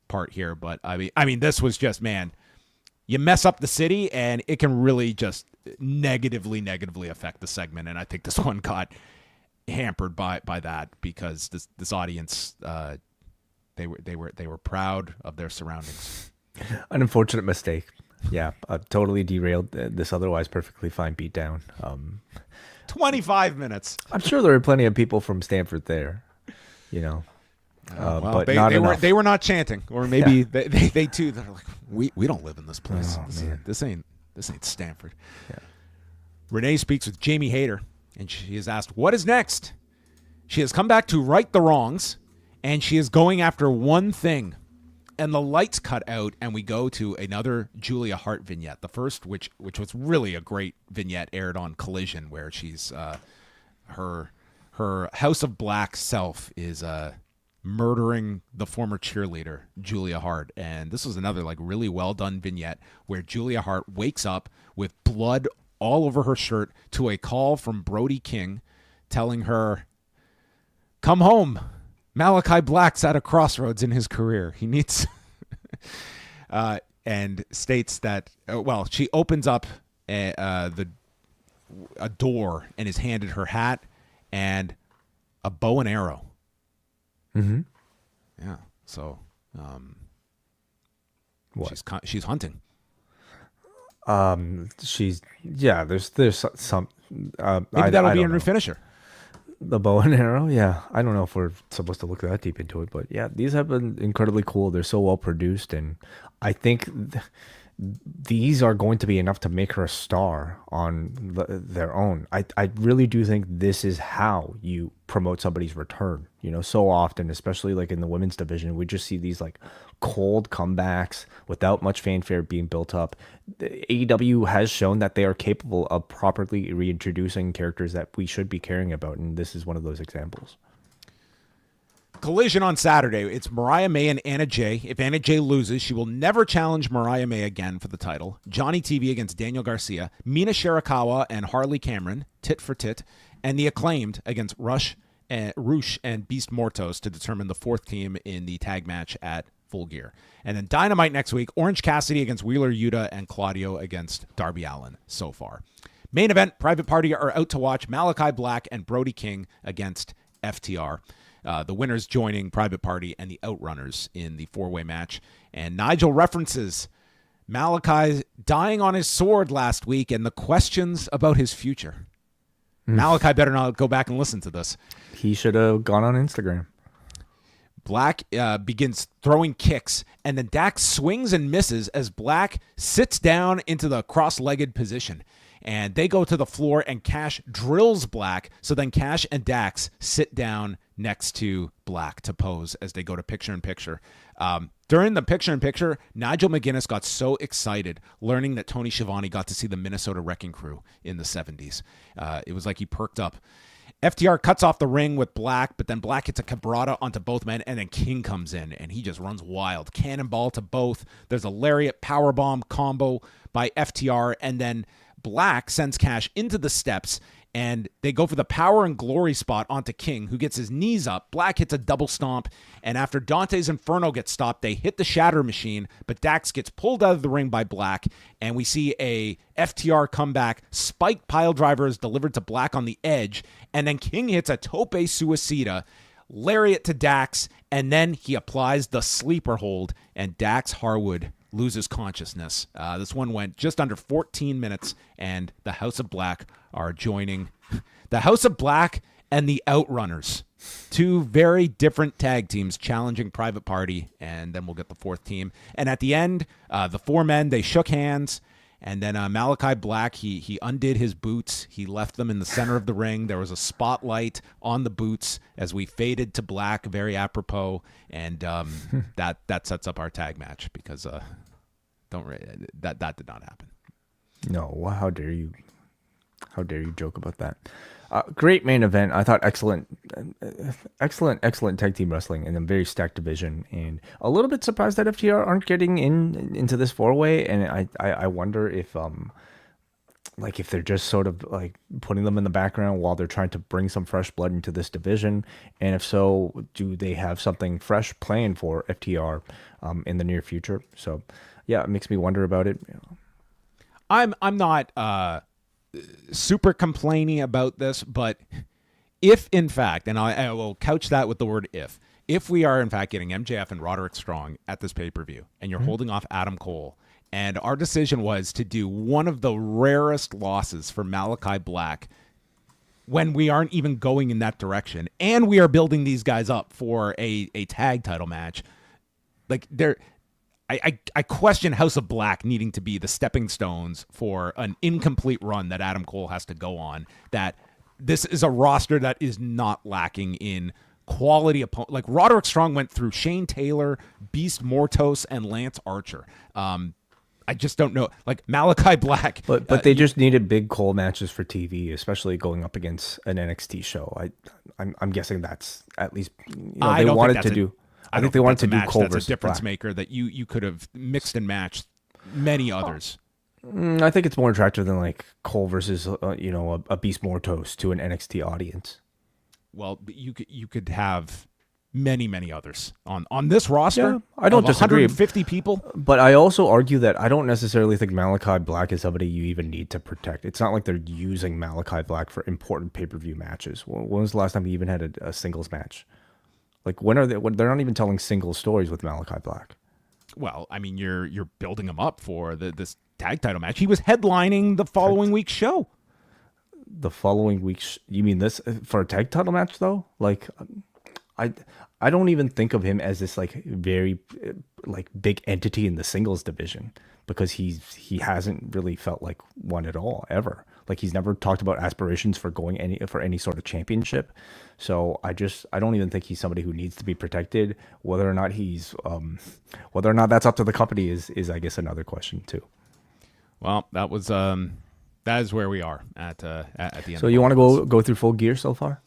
part here. But I mean, this was just, man, you mess up the city and it can really just negatively affect the segment. And I think this one got hampered by that because this audience, they were proud of their surroundings. An unfortunate mistake. Yeah, totally derailed this otherwise perfectly fine beatdown. 25 minutes. I'm sure there were plenty of people from Stanford there, you know. But they were not chanting, or maybe they too. They're like, we don't live in this place. This ain't Stanford. Yeah. Renee speaks with Jamie Hayter, and she is asked, what is next? She has come back to right the wrongs, and she is going after one thing. And the lights cut out, and we go to another Julia Hart vignette. The first, which was really a great vignette, aired on Collision, where she's her House of Black self is murdering the former cheerleader, Julia Hart. And this was another like really well done vignette where Julia Hart wakes up with blood all over her shirt to a call from Brody King telling her, come home. Malakai Black's at a crossroads in his career. He needs... and states that, she opens up a door and is handed her hat and a bow and arrow. Mm-hmm. Yeah. So, what? She's hunting. There's some. Maybe that'll be a new finisher. The bow and arrow, yeah. I don't know if we're supposed to look that deep into it, but yeah, these have been incredibly cool. They're so well produced, and I think these are going to be enough to make her a star on their own. I really do think this is how you promote somebody's return. You know, so often, especially like in the women's division, we just see these like cold comebacks without much fanfare being built up. AEW has shown that they are capable of properly reintroducing characters that we should be caring about, and this is one of those examples. Collision on Saturday. It's Mariah May and Anna Jay. If Anna Jay loses, she will never challenge Mariah May again for the title. Johnny TV against Daniel Garcia. Mina Shirakawa and Harley Cameron, tit for tit. And the Acclaimed against Roosh and Beast Mortos to determine the fourth team in the tag match at Full Gear. And then Dynamite next week, Orange Cassidy against Wheeler Yuta and Claudio against Darby Allin so far. Main event, Private Party are out to watch Malakai Black and Brody King against FTR. The winners joining Private Party and the Outrunners in the four-way match. And Nigel references Malakai dying on his sword last week and the questions about his future. Malakai better not go back and listen to this. He should have gone on Instagram. Black begins throwing kicks, and then Dax swings and misses as Black sits down into the cross-legged position. And they go to the floor, and Cash drills Black, so then Cash and Dax sit down next to Black to pose as they go to picture-in-picture. During the picture-in-picture, Nigel McGuinness got so excited learning that Tony Schiavone got to see the Minnesota Wrecking Crew in the 70s. It was like he perked up. FTR cuts off the ring with Black, but then Black hits a cabrata onto both men, and then King comes in, and he just runs wild. Cannonball to both. There's a lariat powerbomb combo by FTR, and then Black sends Cash into the steps, and they go for the power and glory spot onto King, who gets his knees up. Black hits a double stomp, and after Dante's Inferno gets stopped, they hit the Shatter Machine, but Dax gets pulled out of the ring by Black, and we see a FTR comeback. Spike piledriver is delivered to Black on the edge, and then King hits a tope suicida, lariat to Dax, and then he applies the sleeper hold, and Dax Harwood loses consciousness. This one went just under 14 minutes, and the House of Black are joining the House of Black and the Outrunners. Two very different tag teams challenging Private Party, and then we'll get the fourth team. And at the end, the four men, they shook hands, and then Malakai Black, he undid his boots. He left them in the center of the ring. There was a spotlight on the boots as we faded to black, very apropos, and that sets up our tag match because that did not happen. No, how dare you? How dare you joke about that? Great main event. I thought excellent tag team wrestling in a very stacked division, and a little bit surprised that FTR aren't getting into this four-way. And I wonder if if they're just sort of like putting them in the background while they're trying to bring some fresh blood into this division, and if so, do they have something fresh planned for FTR in the near future? So yeah, it makes me wonder about it. I'm not super complaining about this, but if in fact, and I will couch that with the word if we are in fact getting MJF and Roderick Strong at this pay-per-view, and you're holding off Adam Cole, and our decision was to do one of the rarest losses for Malakai Black when we aren't even going in that direction, and we are building these guys up for a tag title match, like I question House of Black needing to be the stepping stones for an incomplete run that Adam Cole has to go on. That this is a roster that is not lacking in quality opponent. Like Roderick Strong went through Shane Taylor, Beast Mortos, and Lance Archer. I just don't know. Like Malakai Black. But they just needed big Cole matches for TV, especially going up against an NXT show. I'm guessing that's at least they wanted to do. I think they wanted to do Cole that's versus a difference Black. maker that you could have mixed and matched many others. I think it's more attractive than like Cole versus a Beast Mortos to an NXT audience. Well, you could have many others on this roster. Yeah, I don't disagree. 150 people. But I also argue that I don't necessarily think Malakai Black is somebody you even need to protect. It's not like they're using Malakai Black for important pay-per-view matches. When was the last time he even had a singles match? Like when are they? They're not even telling single stories with Malakai Black. Well, I mean, you're building him up for this tag title match. He was headlining the following week's show. The following week, you mean this for a tag title match though? Like, I don't even think of him as this like very like big entity in the singles division because he hasn't really felt like one at all ever. Like he's never talked about aspirations for going any sort of championship. So I don't even think he's somebody who needs to be protected. Whether or not that's up to the company is I guess another question too. Well, that is where we are at the end. So you want to go through Full Gear so far?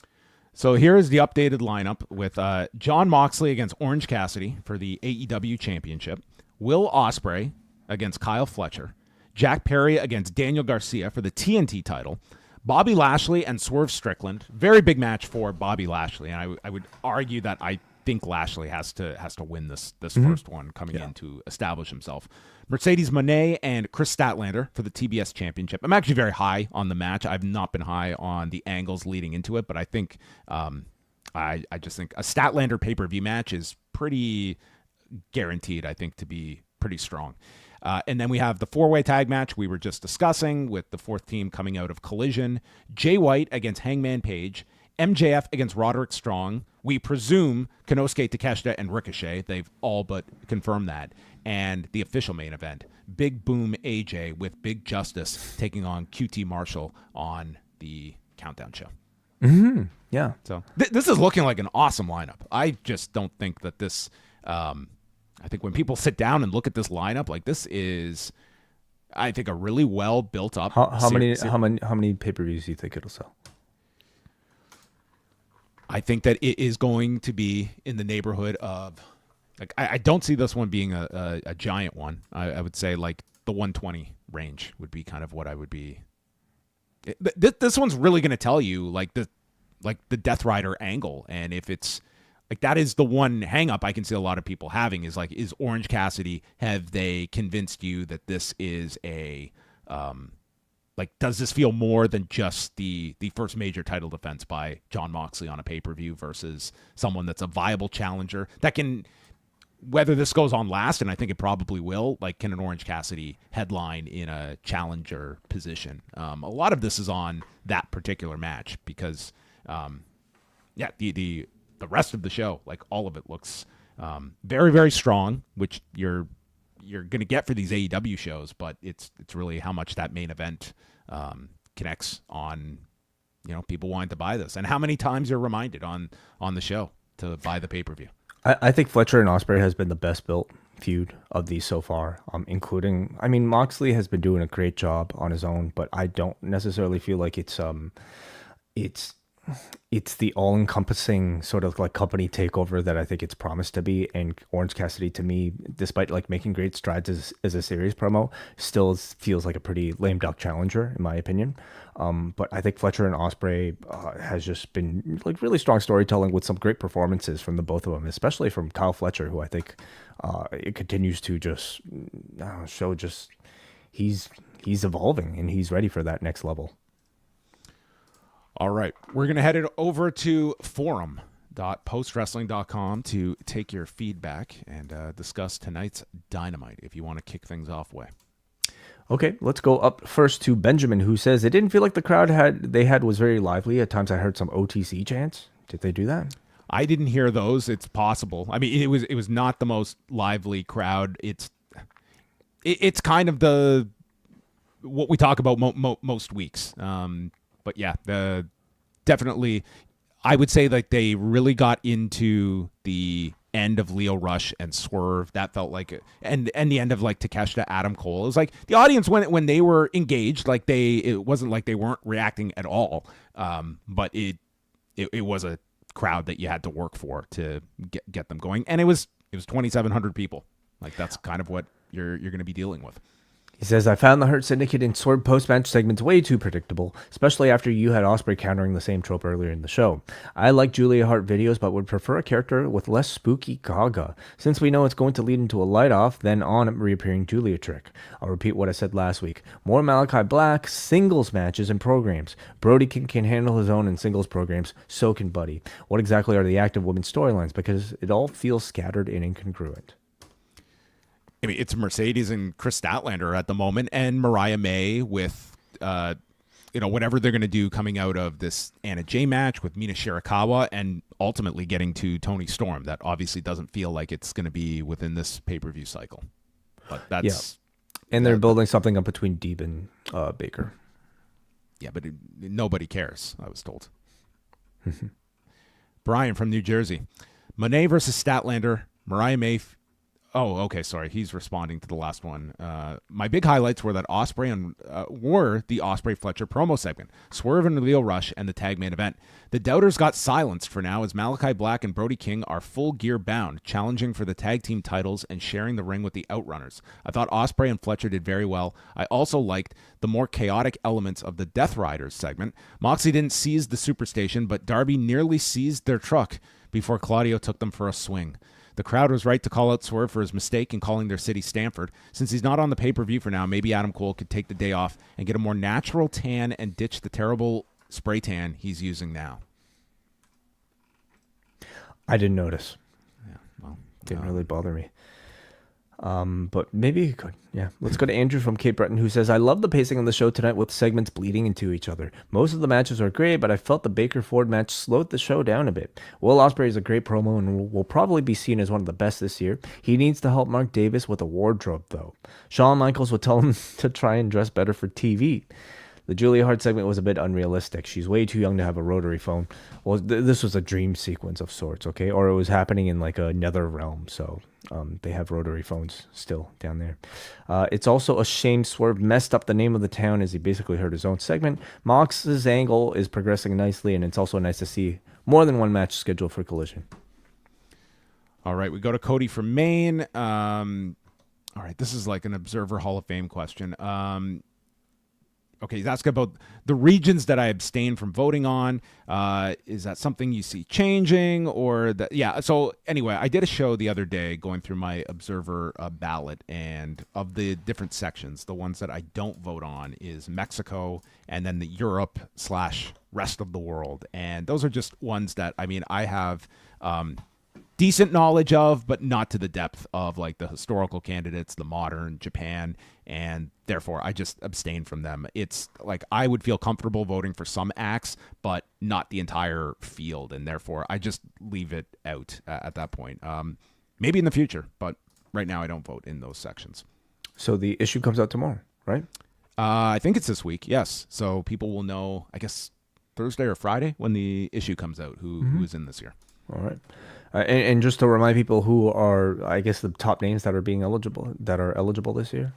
So here is the updated lineup with Jon Moxley against Orange Cassidy for the AEW Championship, Will Ospreay against Kyle Fletcher, Jack Perry against Daniel Garcia for the TNT title, Bobby Lashley and Swerve Strickland. Very big match for Bobby Lashley, and I would argue that I think Lashley has to win this first one coming in to establish himself. Mercedes Moné and Chris Statlander for the TBS Championship. I'm actually very high on the match. I've not been high on the angles leading into it, but I think I just think a Statlander pay-per-view match is pretty guaranteed, I think, to be pretty strong. And then we have the four-way tag match we were just discussing with the fourth team coming out of Collision. Jay White against Hangman Page. MJF against Roderick Strong. We presume Konosuke, Takeshita, and Ricochet. They've all but confirmed that. And the official main event, Big Boom AJ with Big Justice taking on QT Marshall on the Countdown show. Mm-hmm. Yeah. So this is looking like an awesome lineup. I just don't think that this... I think when people sit down and look at this lineup, like this is, I think, a really well built up. How many pay-per-views do you think it'll sell? I think that it is going to be in the neighborhood of, like, I don't see this one being a giant one. I would say like the 120 range would be kind of what I would be. This one's really going to tell you like the Death Rider angle, and if it's like that is the one hang up I can see a lot of people having is like, is Orange Cassidy, have they convinced you that this is a like, does this feel more than just the first major title defense by Jon Moxley on a pay-per-view versus someone that's a viable challenger that can, whether this goes on last, and I think it probably will, like, can an Orange Cassidy headline in a challenger position? A lot of this is on that particular match because, the rest of the show, like all of it looks very, very strong, which you're going to get for these AEW shows, but it's really how much that main event connects on, people wanting to buy this and how many times you're reminded on the show to buy the pay-per-view. I think Fletcher and Ospreay has been the best built feud of these so far, including, Moxley has been doing a great job on his own, but I don't necessarily feel like it's the all-encompassing sort of like company takeover that I think it's promised to be. And Orange Cassidy, to me, despite like making great strides as a series promo, still feels like a pretty lame duck challenger in my opinion. But I think Fletcher and Ospreay has just been like really strong storytelling with some great performances from the both of them, especially from Kyle Fletcher, who I think it continues to just show just he's evolving and he's ready for that next level. All right, we're going to head it over to forum.postwrestling.com to take your feedback and discuss tonight's Dynamite, if you want to kick things off way. Okay, let's go up first to Benjamin, who says, it didn't feel like the crowd they had was very lively. At times I heard some OTC chants. Did they do that? I didn't hear those. It's possible. I mean, it was not the most lively crowd. It's kind of what we talk about most weeks. But yeah, definitely, I would say like they really got into the end of Lio Rush and Swerve. That felt like and the end of like Takeshita, Adam Cole. It was like the audience when they were engaged, like it wasn't like they weren't reacting at all. But it was a crowd that you had to work for to get them going, and it was 2,700 people. Like that's kind of what you're going to be dealing with. He says, I found the Hurt Syndicate and Swerve post-match segments way too predictable, especially after you had Ospreay countering the same trope earlier in the show. I like Julia Hart videos, but would prefer a character with less spooky gaga, since we know it's going to lead into a light-off, then on reappearing Julia trick. I'll repeat what I said last week. More Malakai Black, singles matches and programs. Brody can handle his own in singles programs, so can Buddy. What exactly are the active women's storylines? Because it all feels scattered and incongruent. I mean, it's Mercedes and Chris Statlander at the moment, and Mariah May with, whatever they're going to do coming out of this Anna Jay match with Mina Shirakawa, and ultimately getting to Toni Storm. That obviously doesn't feel like it's going to be within this pay-per-view cycle. But that's and they're building something up between Deeb and Baker. Yeah, but nobody cares, I was told. Brian from New Jersey. Monet versus Statlander. Mariah May. Oh, okay, sorry. He's responding to the last one. My big highlights were that Ospreay were the Ospreay Fletcher promo segment, Swerve and Lio Rush, and the tag main event. The doubters got silenced for now as Malakai Black and Brody King are full gear bound, challenging for the tag team titles and sharing the ring with the Outrunners. I thought Ospreay and Fletcher did very well. I also liked the more chaotic elements of the Death Riders segment. Moxley didn't seize the Superstation, but Darby nearly seized their truck before Claudio took them for a swing. The crowd was right to call out Swerve for his mistake in calling their city Stamford. Since he's not on the pay-per-view for now, maybe Adam Cole could take the day off and get a more natural tan and ditch the terrible spray tan he's using now. I didn't notice. Yeah, well, didn't really bother me. But maybe you could. Yeah. Let's go to Andrew from Cape Breton, who says, I love the pacing on the show tonight with segments bleeding into each other. Most of the matches are great, but I felt the Baker Ford match slowed the show down a bit. Will Ospreay is a great promo and will probably be seen as one of the best this year. He needs to help Mark Davis with a wardrobe, though. Shawn Michaels would tell him to try and dress better for TV. The Julia Hart segment was a bit unrealistic. She's way too young to have a rotary phone. Well, this was a dream sequence of sorts, okay? Or it was happening in like another realm, so they have rotary phones still down there. It's also a shame Swerve messed up the name of the town as he basically heard his own segment. Mox's angle is progressing nicely, and it's also nice to see more than one match scheduled for Collision. All right, we go to Cody from Maine. All right, this is like an Observer Hall of Fame question. Okay, he's asking about the regions that I abstain from voting on. Is that something you see changing or that? Yeah. So anyway, I did a show the other day going through my Observer ballot, and of the different sections, the ones that I don't vote on is Mexico and then the Europe/rest of the world. And those are just ones that, I mean, I have decent knowledge of, but not to the depth of like the historical candidates, the modern, Japan, and therefore I just abstain from them. It's like I would feel comfortable voting for some acts, but not the entire field, and therefore I just leave it out at that point. Maybe in the future, but right now I don't vote in those sections. So the issue comes out tomorrow, right? I think it's this week, yes. So people will know, I guess, Thursday or Friday when the issue comes out, who is in this year. All right. And just to remind people who are, I guess, the top names that are eligible this year.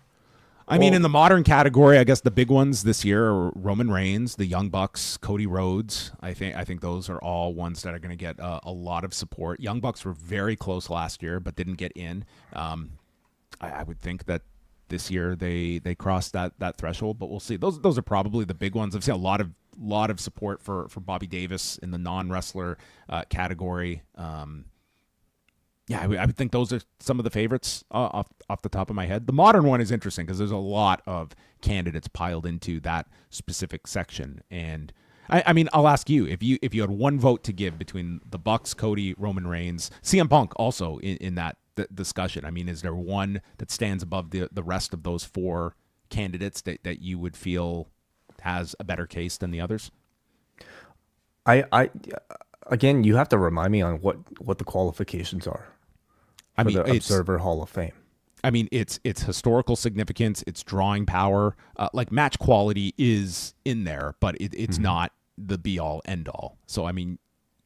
I mean, in the modern category, I guess the big ones this year are Roman Reigns, the Young Bucks, Cody Rhodes. I think those are all ones that are going to get a lot of support. Young Bucks were very close last year, but didn't get in. I would think that this year they crossed that threshold, but we'll see. Those are probably the big ones. I've seen a lot of support for Bobby Davis in the non-wrestler category. I would think those are some of the favorites off the top of my head. The modern one is interesting because there's a lot of candidates piled into that specific section. And I mean, I'll ask you, if you had one vote to give between the Bucks, Cody, Roman Reigns, CM Punk also in that discussion, I mean, is there one that stands above the rest of those four candidates that you would feel has a better case than the others? Again, you have to remind me on what the qualifications are. I mean, the Observer Hall of Fame. I mean, it's historical significance, it's drawing power, like match quality is in there, but it's not the be all end all. So I mean,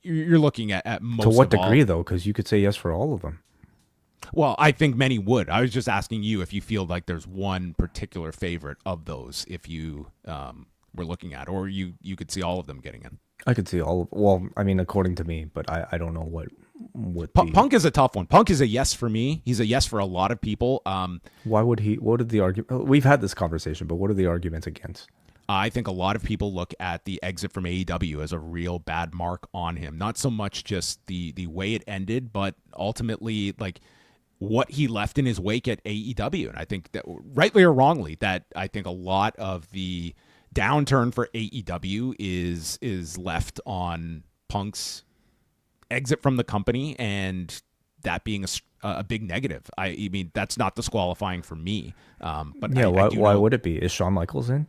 you're looking at most. To what of all- degree, though? Because you could say yes for all of them. Well, I think many would. I was just asking you if you feel like there's one particular favorite of those, if you were looking at, or you could see all of them getting in. I could see all of. Well, I mean, according to me, but I don't know what Punk is a tough one. Punk is a yes for me. He's a yes for a lot of people. Why would he? What are the argument? We've had this conversation, but what are the arguments against? I think a lot of people look at the exit from AEW as a real bad mark on him. Not so much just the way it ended, but ultimately like what he left in his wake at AEW. And I think that, rightly or wrongly, that I think a lot of the downturn for AEW is left on Punk's exit from the company, and that being a big negative. I mean, that's not disqualifying for me. But Yeah, I do why know would it be? Is Shawn Michaels in?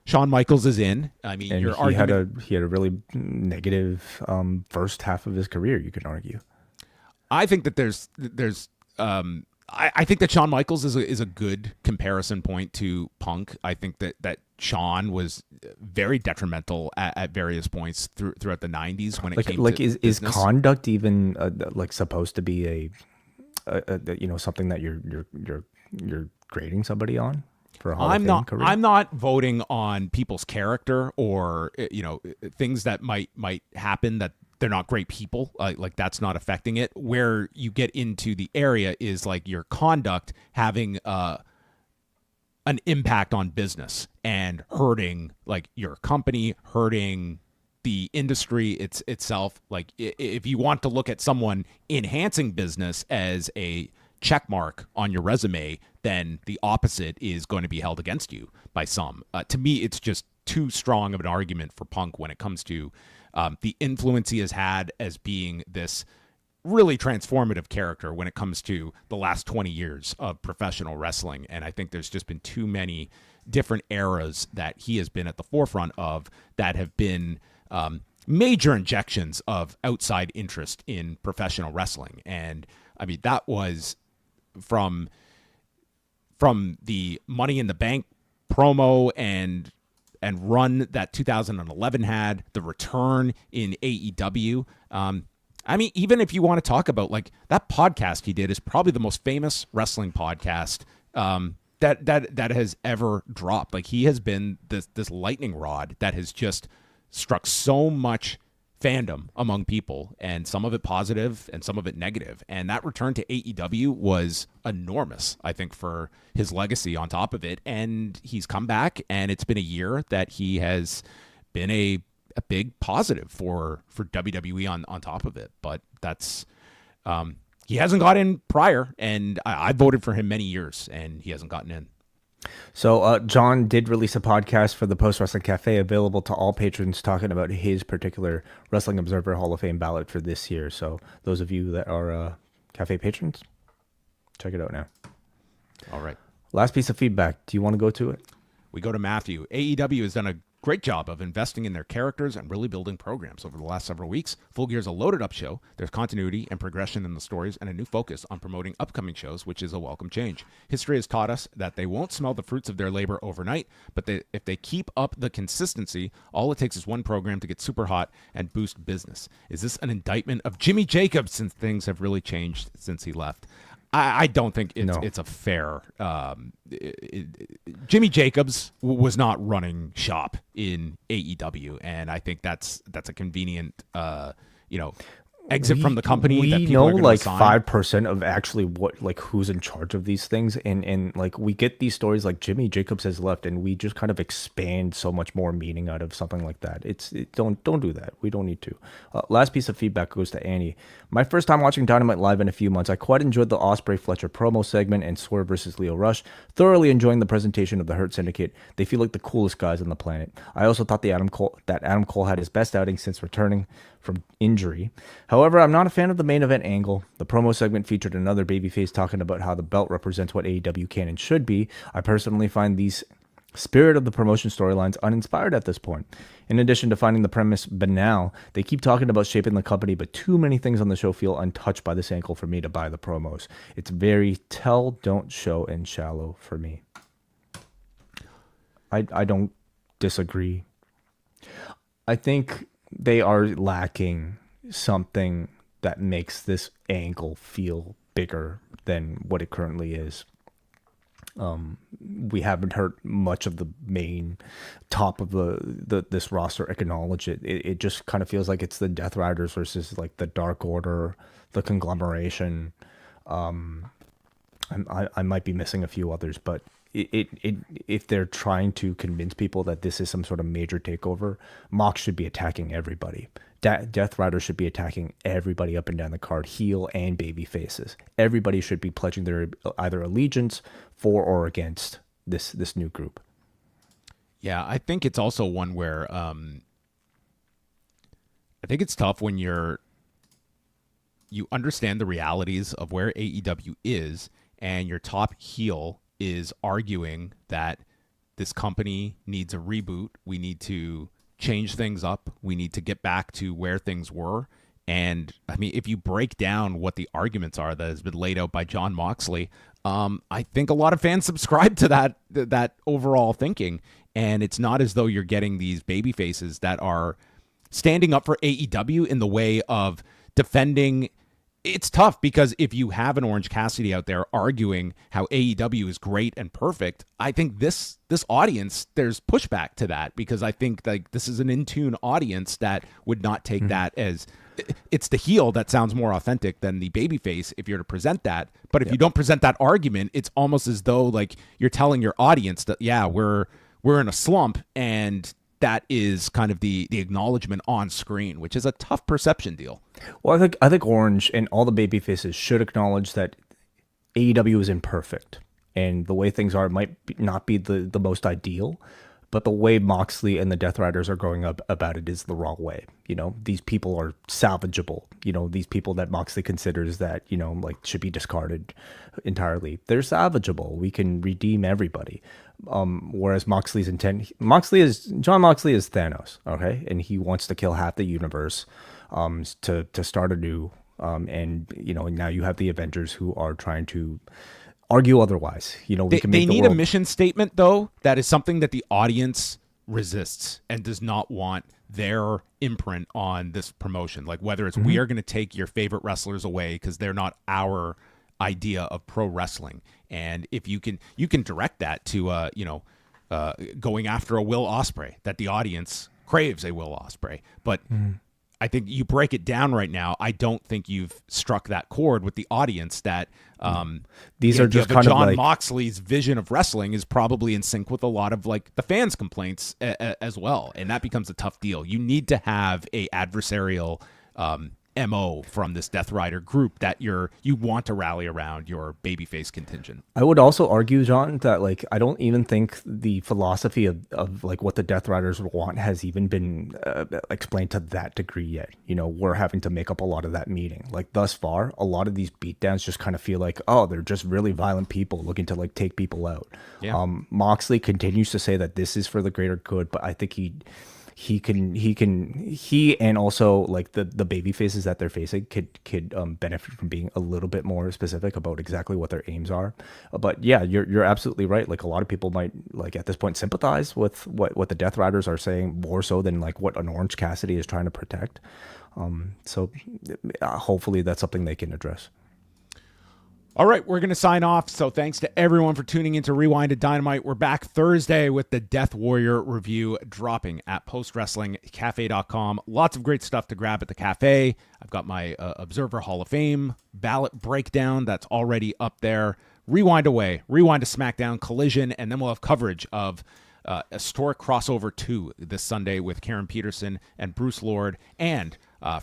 Shawn Michaels is in. I mean, And your he had argument. a really negative first half of his career. You could argue. I think that there's I think that Shawn Michaels is a good comparison point to Punk. I think that Shawn was very detrimental at various points throughout the 90s when it came to is business. conduct even like supposed to be a something that you're grading somebody on for a Hall of Fame career? I'm not voting on people's character or things that might happen that they're not great people. Like that's not affecting it. Where you get into the area is like your conduct having an impact on business and hurting like your company, hurting the industry itself. Like if you want to look at someone enhancing business as a check mark on your resume, then the opposite is going to be held against you by some. To me, it's just too strong of an argument for Punk when it comes to the influence he has had as being this really transformative character when it comes to the last 20 years of professional wrestling. And I think there's just been too many different eras that he has been at the forefront of that have been major injections of outside interest in professional wrestling. And I mean, that was from the Money in the Bank promo and run that 2011 had, the return in AEW. I mean, even if you want to talk about like that podcast he did is probably the most famous wrestling podcast that has ever dropped. Like he has been this lightning rod that has just struck so much fandom among people, and some of it positive and some of it negative. And that return to AEW was enormous, I think, for his legacy on top of it. And he's come back, and it's been a year that he has been a big positive for WWE on top of it. But that's he hasn't got in prior, and I voted for him many years, and he hasn't gotten in. So John did release a podcast for the Post Wrestling Cafe available to all patrons talking about his particular Wrestling Observer Hall of Fame ballot for this year. So those of you that are Cafe patrons, check it out now. All right. Last piece of feedback. Do you want to go to it? We go to Matthew. AEW has done a great job of investing in their characters and really building programs over the last several weeks. Full Gear's a loaded up show. There's continuity and progression in the stories and a new focus on promoting upcoming shows, which is a welcome change. History has taught us that they won't smell the fruits of their labor overnight, but if they keep up the consistency, all it takes is one program to get super hot and boost business. Is this an indictment of Jimmy Jacobs since things have really changed since he left? I don't think it's a fair. Jimmy Jacobs was not running shop in AEW, and I think that's a convenient, exit from the company. We that people know are gonna like assign. 5% of actually what like who's in charge of these things, and like we get these stories like Jimmy Jacobs has left, and we just kind of expand so much more meaning out of something like that. Don't do that. We don't need to. Last piece of feedback goes to Annie. My first time watching Dynamite live in a few months. I quite enjoyed the Ospreay Fletcher promo segment and Swerve versus Leo Rush. Thoroughly enjoying the presentation of the Hurt Syndicate. They feel like the coolest guys on the planet. I also thought Adam Cole had his best outing since returning from injury. However, I'm not a fan of the main event angle. The promo segment featured another babyface talking about how the belt represents what AEW can and should be. I personally find these spirit of the promotion storylines uninspired at this point. In addition to finding the premise banal, they keep talking about shaping the company, but too many things on the show feel untouched by this angle for me to buy the promos. It's very tell, don't show, and shallow for me. I don't disagree. I think they are lacking something that makes this angle feel bigger than what it currently is. We haven't heard much of the main top of this roster acknowledge it. It just kind of feels like it's the Death Riders versus like the Dark Order, the conglomeration. I might be missing a few others, but if they're trying to convince people that this is some sort of major takeover, Mox should be attacking everybody. Death Rider should be attacking everybody up and down the card, heel and baby faces. Everybody should be pledging their either allegiance for or against this new group. Yeah, I think it's also one where I think it's tough when you understand the realities of where AEW is, and your top heel is arguing that this company needs a reboot. We need to change things up. We need to get back to where things were. And I mean, if you break down what the arguments are that has been laid out by Jon Moxley, I think a lot of fans subscribe to that overall thinking. And it's not as though you're getting these baby faces that are standing up for AEW in the way of defending. It's tough because if you have an Orange Cassidy out there arguing how AEW is great and perfect, I think this audience, there's pushback to that, because I think like this is an in-tune audience that would not take that as it's the heel that sounds more authentic than the babyface if you're to present that. But if you don't present that argument, it's almost as though like you're telling your audience that, yeah, we're in a slump, and that is kind of the acknowledgement on screen, which is a tough perception deal. Well, I think Orange and all the baby faces should acknowledge that AEW is imperfect, and the way things are not be the most ideal, but the way Moxley and the Death Riders are going up about it is the wrong way. You know, these people are salvageable. You know, these people that Moxley considers that, you know, like should be discarded entirely, they're salvageable. We can redeem everybody. Whereas Moxley's intent, Jon Moxley is Thanos, okay, and he wants to kill half the universe, to start anew. And you know, now you have the Avengers who are trying to argue otherwise. You know, they need a mission statement though that is something that the audience resists and does not want their imprint on this promotion. Like whether it's we are going to take your favorite wrestlers away because they're not our idea of pro wrestling, and if you can direct that to going after a Will Ospreay, that the audience craves a Will Ospreay, but I think you break it down right now, I don't think you've struck that chord with the audience that these are just kind Jon of like Moxley's vision of wrestling is probably in sync with a lot of like the fans' complaints as well, and that becomes a tough deal. You need to have a adversarial MO from this Death Rider group that you want to rally around your babyface contingent. I would also argue, John, that like I don't even think the philosophy of like what the Death Riders want has even been explained to that degree yet. You know, we're having to make up a lot of that meaning. Like thus far, a lot of these beatdowns just kind of feel like, oh, they're just really violent people looking to like take people out. Yeah. Moxley continues to say that this is for the greater good, but I think he and also like the baby faces that they're facing could benefit from being a little bit more specific about exactly what their aims are. But yeah, you're absolutely right. Like a lot of people might like at this point sympathize with what the Death Riders are saying more so than like what an Orange Cassidy is trying to protect. So hopefully that's something they can address. All right, we're going to sign off. So thanks to everyone for tuning into Rewind-A-Dynamite. We're back Thursday with the Death Warrior review dropping at postwrestlingcafe.com. Lots of great stuff to grab at the cafe. I've got my Observer Hall of Fame ballot breakdown that's already up there. Rewind away, Rewind to SmackDown, Collision, and then we'll have coverage of Historic Crossover 2 this Sunday with Karen Peterson and Bruce Lord, and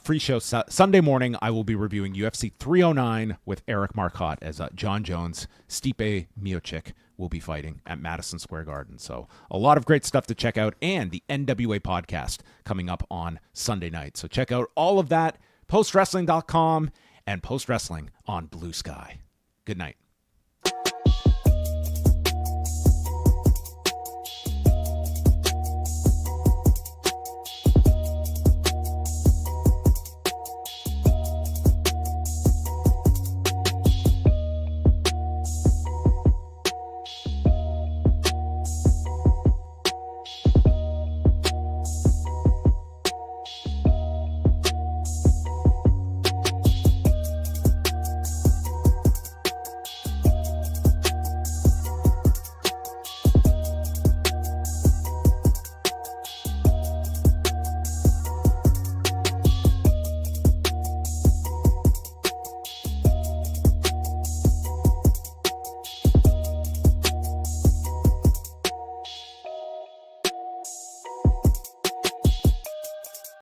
free show Sunday morning. I will be reviewing UFC 309 with Eric Marcotte as John Jones, Stipe Miocic will be fighting at Madison Square Garden. So a lot of great stuff to check out, and the NWA podcast coming up on Sunday night. So check out all of that, postwrestling.com and Post Wrestling on Blue Sky. Good night.